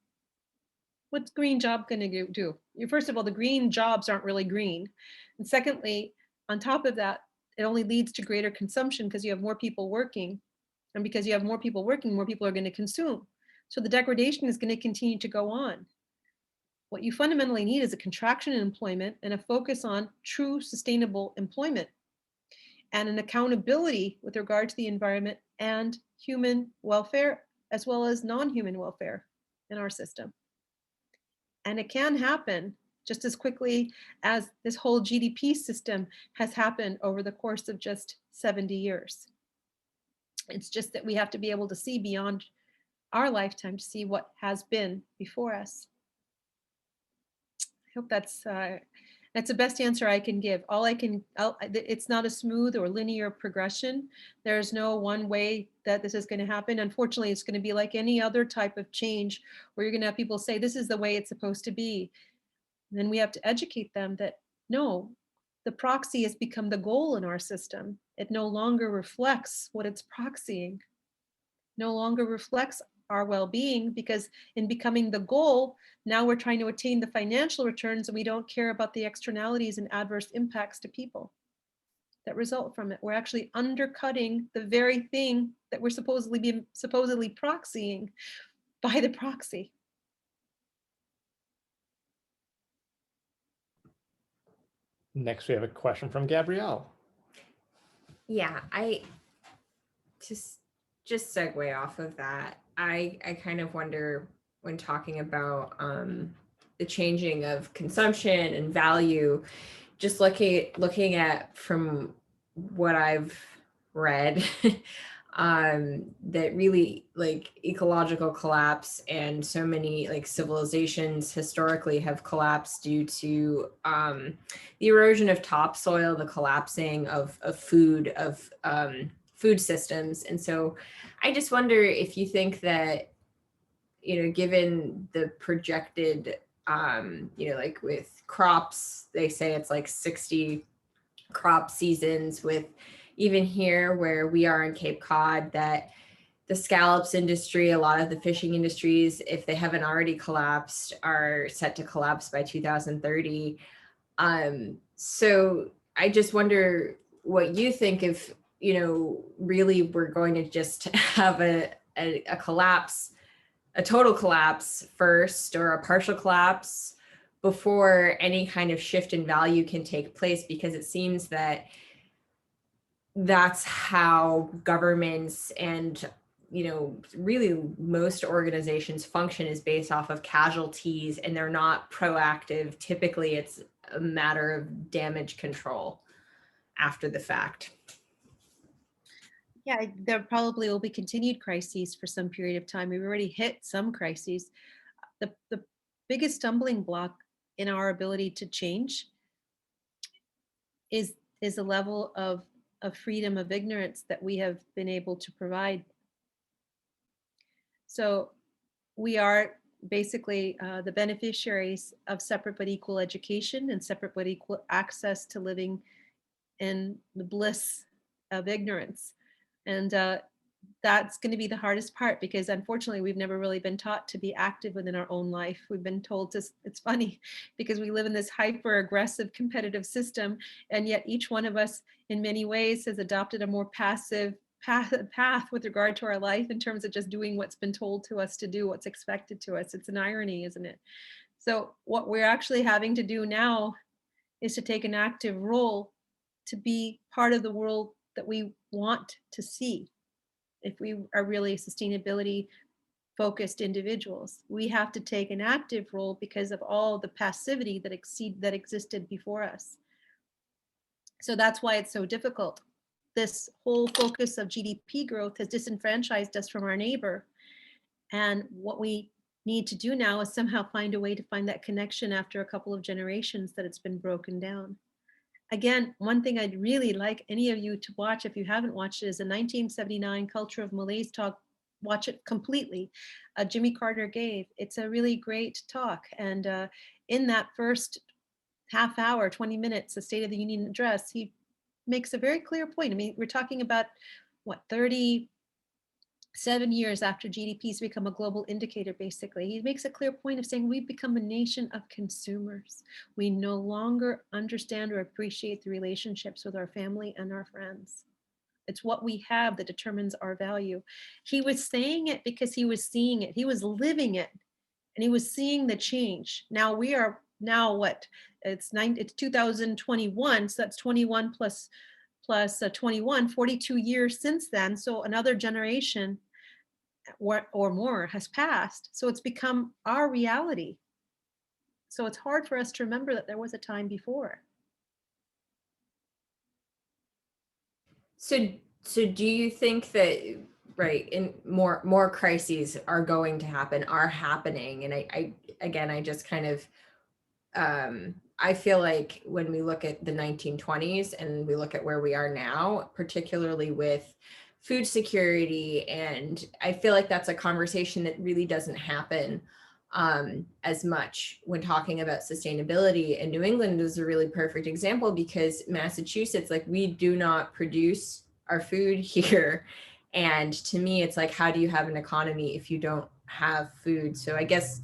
What's green job going to do? First of all, the green jobs aren't really green. And secondly, on top of that, it only leads to greater consumption because you have more people working. And because you have more people working, more people are going to consume. So the degradation is going to continue to go on. What you fundamentally need is a contraction in employment and a focus on true sustainable employment, and an accountability with regard to the environment and human welfare, as well as non-human welfare in our system. And it can happen just as quickly as this whole GDP system has happened over the course of just 70 years. It's just that we have to be able to see beyond our lifetime to see what has been before us. I hope that's the best answer I can give. It's not a smooth or linear progression. There's no one way that this is going to happen. Unfortunately, it's going to be like any other type of change where you're going to have people say, this is the way it's supposed to be. And then we have to educate them that no, the proxy has become the goal in our system. It no longer reflects what it's proxying, no longer reflects our well-being, because in becoming the goal, now we're trying to attain the financial returns and we don't care about the externalities and adverse impacts to people that result from it. We're actually undercutting the very thing that we're supposedly proxying by the proxy.
Next, we have a question from Gabrielle.
Yeah, I just segue off of that. I kind of wonder when talking about the changing of consumption and value, just looking at from what I've read, that really like ecological collapse and so many like civilizations historically have collapsed due to the erosion of topsoil, the collapsing of food systems. And so I just wonder if you think that, given the projected, like with crops, they say it's like 60 crop seasons, with even here where we are in Cape Cod, that the scallops industry, a lot of the fishing industries, if they haven't already collapsed, are set to collapse by 2030. So I just wonder what you think if, really we're going to just have a collapse, a total collapse first, or a partial collapse before any kind of shift in value can take place, because it seems that that's how governments and really most organizations function, is based off of casualties, and they're not proactive. Typically it's a matter of damage control after the fact.
Yeah, there probably will be continued crises for some period of time. We've already hit some crises. The biggest stumbling block in our ability to change is a level of freedom of ignorance that we have been able to provide. So we are basically the beneficiaries of separate but equal education and separate but equal access to living in the bliss of ignorance. And that's going to be the hardest part, because unfortunately we've never really been taught to be active within our own life. We've been told to, it's funny because we live in this hyper aggressive competitive system, and yet each one of us in many ways has adopted a more passive path with regard to our life, in terms of just doing what's been told to us to do, what's expected to us. It's an irony, isn't it? So what we're actually having to do now is to take an active role to be part of the world that we want to see. If we are really sustainability focused individuals, we have to take an active role because of all the passivity that existed before us. So that's why it's so difficult. This whole focus of GDP growth has disenfranchised us from our neighbor. And what we need to do now is somehow find a way to find that connection after a couple of generations that it's been broken down. Again, one thing I'd really like any of you to watch, if you haven't watched it, is a 1979 Culture of Malaise talk. Watch it completely. Jimmy Carter gave. It's a really great talk. And in that first half hour, 20 minutes, the State of the Union address, he makes a very clear point. I mean, we're talking about what, 37 years after GDP's become a global indicator, basically. He makes a clear point of saying we've become a nation of consumers. We no longer understand or appreciate the relationships with our family and our friends. It's what we have that determines our value. He was saying it because he was seeing it. He was living it, and he was seeing the change. Now we are, now what? It's 2021, so that's 21 plus 21, 42 years since then. So another generation or more has passed. So it's become our reality. So it's hard for us to remember that there was a time before.
So do you think that, right, in more crises are going to happen, are happening? And I just kind of, I feel like when we look at the 1920s and we look at where we are now, particularly with food security, and I feel like that's a conversation that really doesn't happen as much when talking about sustainability. And New England is a really perfect example, because Massachusetts, like, we do not produce our food here. And to me, it's like, how do you have an economy if you don't have food? So I guess,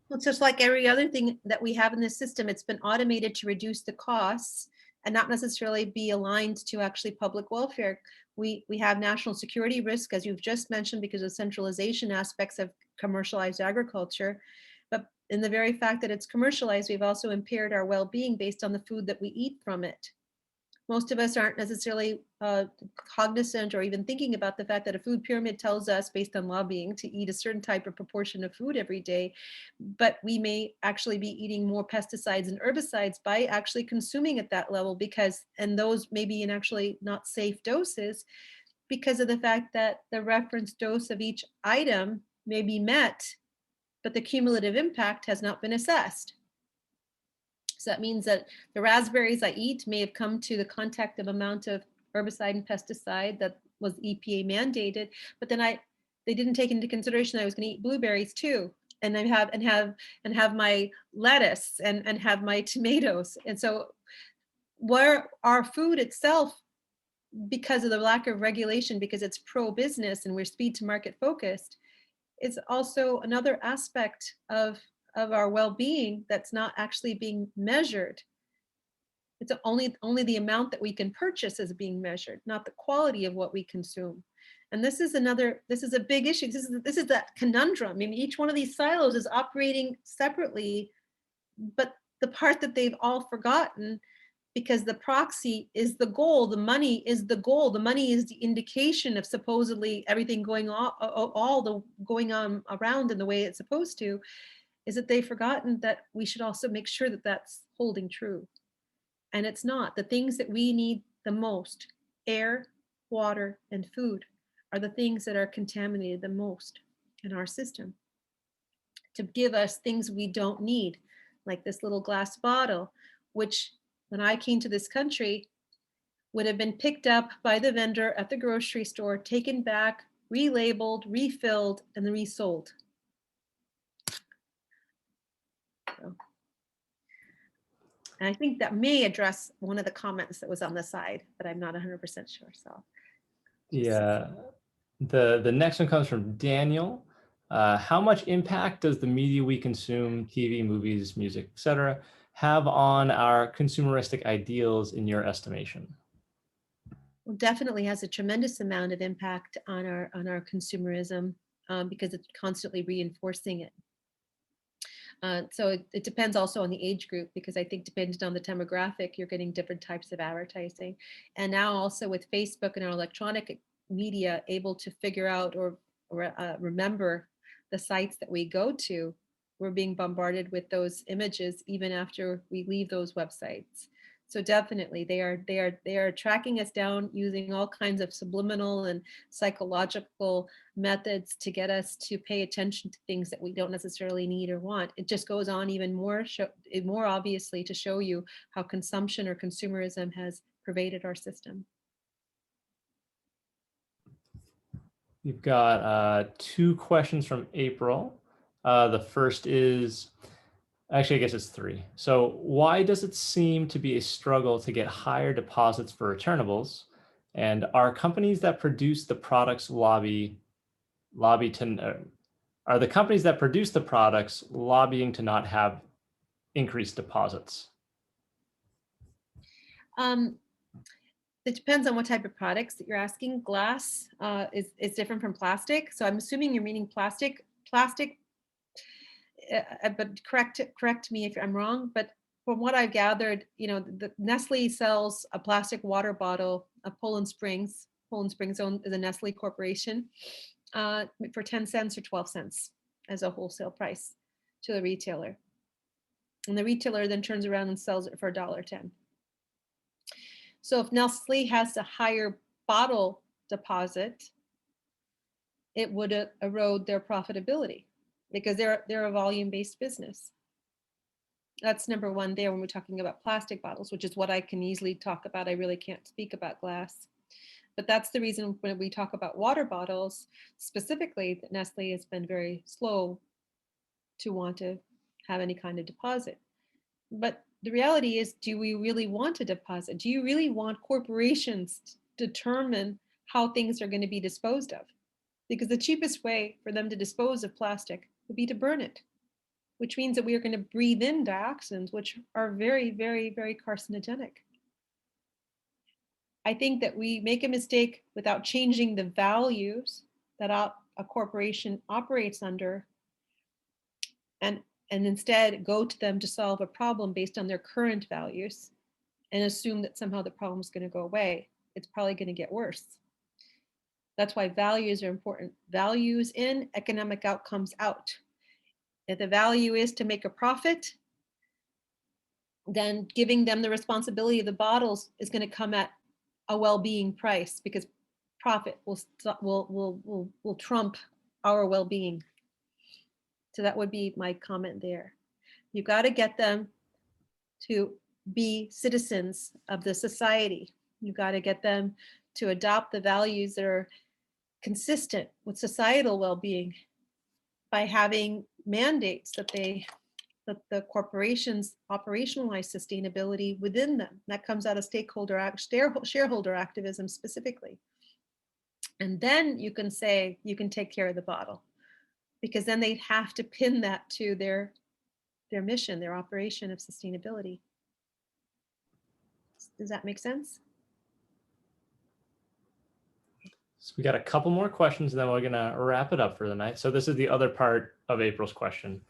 Well, it's just like every other thing that we have in this system, it's been automated to reduce the costs and not necessarily be aligned to actually public welfare. We have national security risk, as you've just mentioned, because of centralization aspects of commercialized agriculture. But in the very fact that it's commercialized, we've also impaired our well-being based on the food that we eat from it. Most of us aren't necessarily cognizant or even thinking about the fact that a food pyramid tells us, based on lobbying, to eat a certain type of proportion of food every day, but we may actually be eating more pesticides and herbicides by actually consuming at that level, because, and those may be in actually not safe doses, because of the fact that the reference dose of each item may be met, but the cumulative impact has not been assessed. So that means that the raspberries I eat may have come to the contact of amount of herbicide and pesticide that was EPA mandated, but then they didn't take into consideration I was going to eat blueberries too, and I have my lettuce and have my tomatoes. And so where our food itself, because of the lack of regulation, because it's pro-business and we're speed to market focused, is also another aspect of our well-being that's not actually being measured. It's only the amount that we can purchase is being measured, not the quality of what we consume. And this is a big issue. This is that conundrum. I mean, each one of these silos is operating separately, but the part that they've all forgotten, because the proxy is the goal, the money is the goal, the money is the indication of supposedly everything going on around in the way it's supposed to, is that they've forgotten that we should also make sure that that's holding true. And it's not. The things that we need the most, air, water, and food, are the things that are contaminated the most in our system, to give us things we don't need, like this little glass bottle, which when I came to this country would have been picked up by the vendor at the grocery store, taken back, relabeled, refilled, and then resold. So, and I think that may address one of the comments that was on the side, but I'm not 100% sure. So
Yeah. The next one comes from Daniel. How much impact does the media we consume, TV, movies, music, etc., have on our consumeristic ideals in your estimation?
well, definitely has a tremendous amount of impact on our consumerism, because it's constantly reinforcing it. So it depends also on the age group, because I think depending on the demographic, you're getting different types of advertising. And now also with Facebook and our electronic media able to figure out or remember the sites that we go to, we're being bombarded with those images even after we leave those websites. So definitely they are tracking us down using all kinds of subliminal and psychological methods to get us to pay attention to things that we don't necessarily need or want. It just goes on even more obviously to show you how consumption or consumerism has pervaded our system.
We've got 2 questions from April. The first is, actually, I guess it's 3. So why does it seem to be a struggle to get higher deposits for returnables? And are companies that produce the products lobbying to not have increased deposits?
It depends on what type of products that you're asking. Glass is different from plastic. So I'm assuming you're meaning plastic, but correct me if I'm wrong. But from what I've gathered, the Nestle sells a plastic water bottle of Poland Springs. Poland Springs is a Nestle corporation, for 10 cents or 12 cents as a wholesale price to the retailer. And the retailer then turns around and sells it for $1.10. So if Nestle has a higher bottle deposit, it would erode their profitability, because they're a volume-based business. That's number one there when we're talking about plastic bottles, which is what I can easily talk about. I really can't speak about glass. But that's the reason when we talk about water bottles, specifically, that Nestle has been very slow to want to have any kind of deposit. But the reality is, do we really want a deposit? Do you really want corporations to determine how things are going to be disposed of. Because the cheapest way for them to dispose of plastic would be to burn it, which means that we are going to breathe in dioxins, which are very, very, very carcinogenic. I think that we make a mistake without changing the values that a corporation operates under, and instead go to them to solve a problem based on their current values and assume that somehow the problem is going to go away. It's probably going to get worse. That's why values are important. Values in, economic outcomes out. If the value is to make a profit, then giving them the responsibility of the bottles is going to come at a well-being price, because profit will trump our well-being. So that would be my comment there. You got to get them to be citizens of the society. You got to get them to adopt the values that are consistent with societal well-being by having mandates that the corporations operationalize sustainability within them. That comes out of shareholder activism specifically. And then you can say, you can take care of the bottle, because then they'd have to pin that to their mission, their operation of sustainability. Does that make sense?
So we got a couple more questions, and then we're gonna wrap it up for the night. So this is the other part of April's question.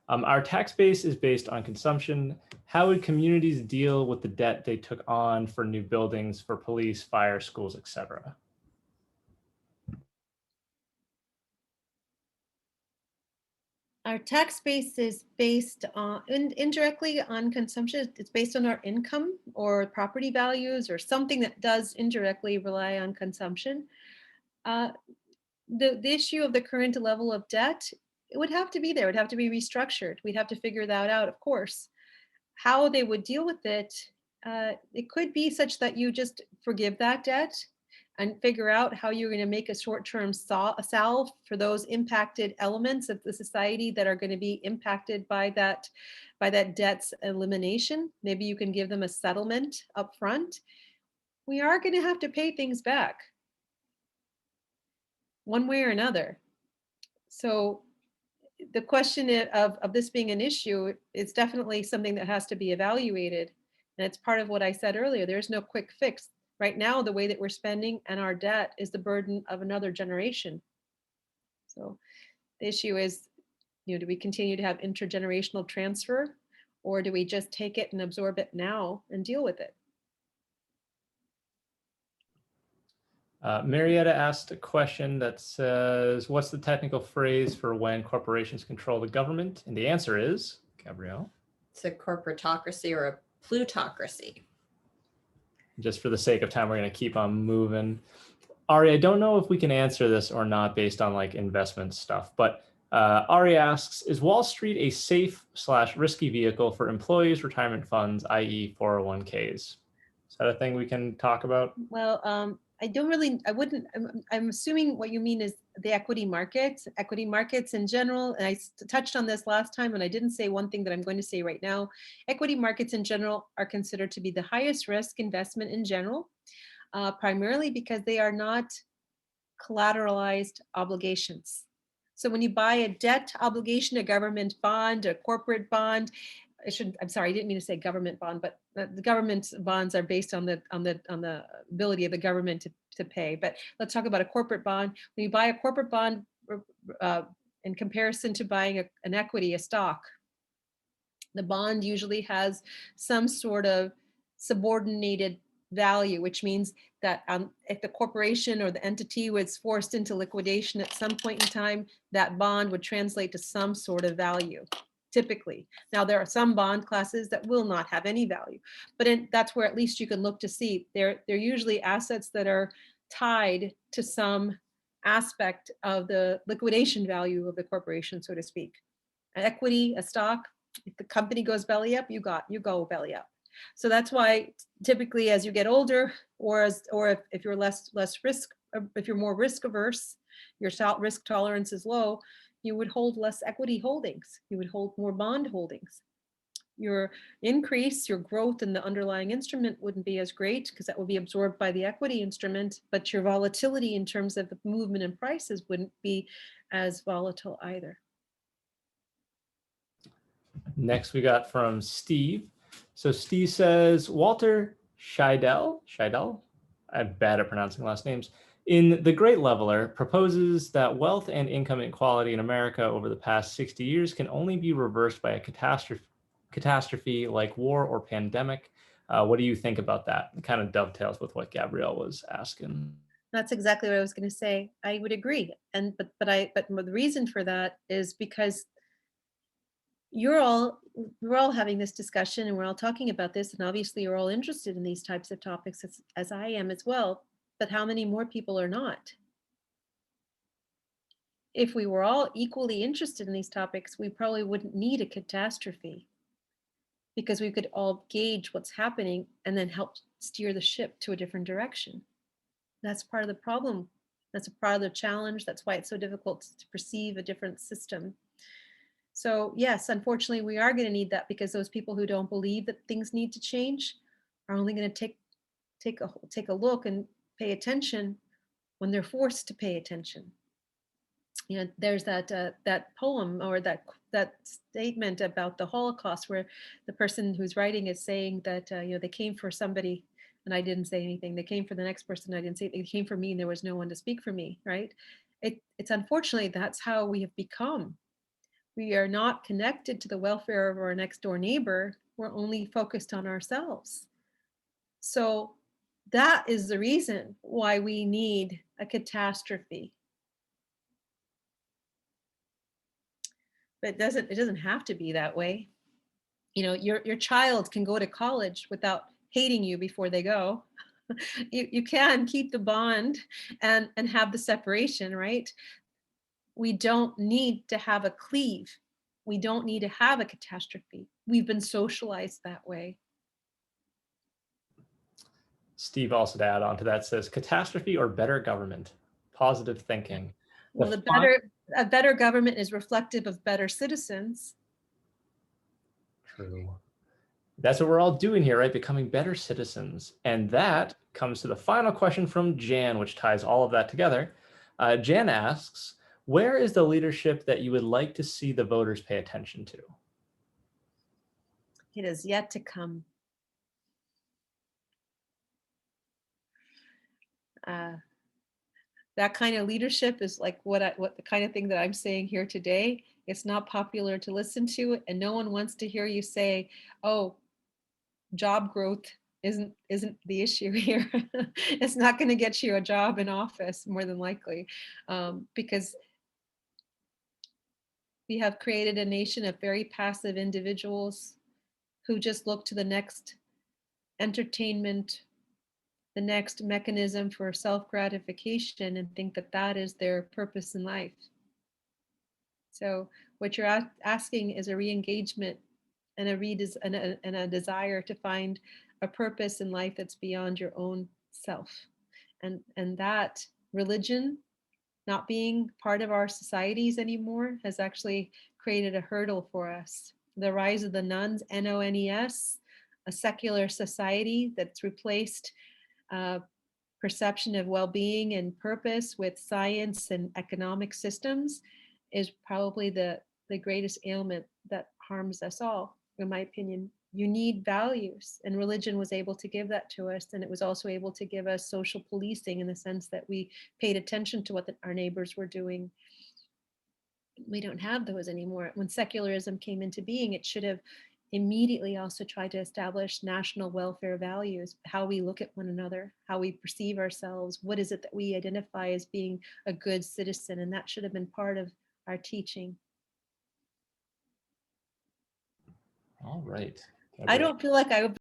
Our tax base is based on consumption. How would communities deal with the debt they took on for new buildings, for police, fire, schools, etc.?
Our tax base is based on, indirectly on consumption. It's based on our income or property values or something that does indirectly rely on consumption. The issue of the current level of debt, it would have to be there. It would have to be restructured. We'd have to figure that out, of course. How they would deal with it, it could be such that you just forgive that debt and figure out how you're going to make a short-term salve for those impacted elements of the society that are going to be impacted by that debt's elimination. Maybe you can give them a settlement up front. We are going to have to pay things back one way or another. So the question of this being an issue is definitely something that has to be evaluated. And it's part of what I said earlier. There's no quick fix. Right now, the way that we're spending and our debt is the burden of another generation. So the issue is, do we continue to have intergenerational transfer, or do we just take it and absorb it now and deal with it?
Marietta asked a question that says, what's the technical phrase for when corporations control the government? And the answer is, Gabrielle?
It's a corporatocracy or a plutocracy.
Just for the sake of time, we're going to keep on moving. Ari, I don't know if we can answer this or not based on like investment stuff, but Ari asks, is Wall Street a safe/risky vehicle for employees' retirement funds, i.e. 401ks? Is that a thing we can talk about?
Well, I'm assuming what you mean is the equity markets in general. And I touched on this last time, and I didn't say one thing that I'm going to say right now. Equity markets in general are considered to be the highest risk investment in general, primarily because they are not collateralized obligations. So when you buy a debt obligation, a government bond, a corporate bond, I'm sorry, I didn't mean to say government bond, but the government bonds are based on the ability of the government to pay. But let's talk about a corporate bond. When you buy a corporate bond, in comparison to buying an equity, a stock, the bond usually has some sort of subordinated value, which means that if the corporation or the entity was forced into liquidation at some point in time, that bond would translate to some sort of value. Typically. Now, there are some bond classes that will not have any value, but that's where at least you can look to see. They're usually assets that are tied to some aspect of the liquidation value of the corporation, so to speak. An equity, a stock, if the company goes belly up, you go belly up. So that's why typically as you get older, or if you're if you're more risk averse, your risk tolerance is low, you would hold less equity holdings. You would hold more bond holdings. your increase, your growth in the underlying instrument wouldn't be as great because that would be absorbed by the equity instrument, but your volatility in terms of the movement in prices wouldn't be as volatile either.
Next, we got from Steve. So Steve says, Walter Scheidel, I'm bad at pronouncing last names, in The Great Leveler proposes that wealth and income inequality in America over the past 60 years can only be reversed by a catastrophe like war or pandemic. What do you think about that? It kind of dovetails with what Gabrielle was asking.
That's exactly what I was going to say. I would agree. But the reason for that is because we're all having this discussion and we're all talking about this, and obviously you're all interested in these types of topics as I am as well. But how many more people are not? If we were all equally interested in these topics, we probably wouldn't need a catastrophe because we could all gauge what's happening and then help steer the ship to a different direction. That's part of the problem. That's a part of the challenge. That's why it's so difficult to perceive a different system. So yes, unfortunately, we are going to need that because those people who don't believe that things need to change are only going to take a look and pay attention when they're forced to pay attention. You know, there's that poem or that statement about the Holocaust where the person who's writing is saying that they came for somebody and I didn't say anything. They came for the next person. I didn't say. They came for me and there was no one to speak for me. Right? It's unfortunately that's how we have become. We are not connected to the welfare of our next door neighbor. We're only focused on ourselves. So that is the reason why we need a catastrophe. But it doesn't have to be that way. You know, your child can go to college without hating you before they go. You can keep the bond and have the separation, right? We don't need to have a cleave. We don't need to have a catastrophe. We've been socialized that way.
Steve also to add on to that says, catastrophe or better government? Positive thinking.
Well, a better government is reflective of better citizens.
True. That's what we're all doing here, right? Becoming better citizens. And that comes to the final question from Jan, which ties all of that together. Jan asks, where is the leadership that you would like to see the voters pay attention to?
It is yet to come. That kind of leadership is like what the kind of thing that I'm saying here today. It's not popular to listen to, and no one wants to hear you say, "Oh, job growth isn't the issue here." It's not going to get you a job in office, more than likely, because we have created a nation of very passive individuals who just look to the next entertainment, the next mechanism for self-gratification, and think that that is their purpose in life. So what you're asking is a re-engagement and a desire to find a purpose in life that's beyond your own self. And that religion not being part of our societies anymore has actually created a hurdle for us. The rise of the nuns, NONES, a secular society that's replaced perception of well-being and purpose with science and economic systems is probably the greatest ailment that harms us all, in my opinion. You need values, and religion was able to give that to us, and it was also able to give us social policing in the sense that we paid attention to what our neighbors were doing. We don't have those anymore. When secularism came into being, it should have immediately also tried to establish national welfare values, how we look at one another, how we perceive ourselves, what is it that we identify as being a good citizen, and that should have been part of our teaching.
All right.
I don't feel like I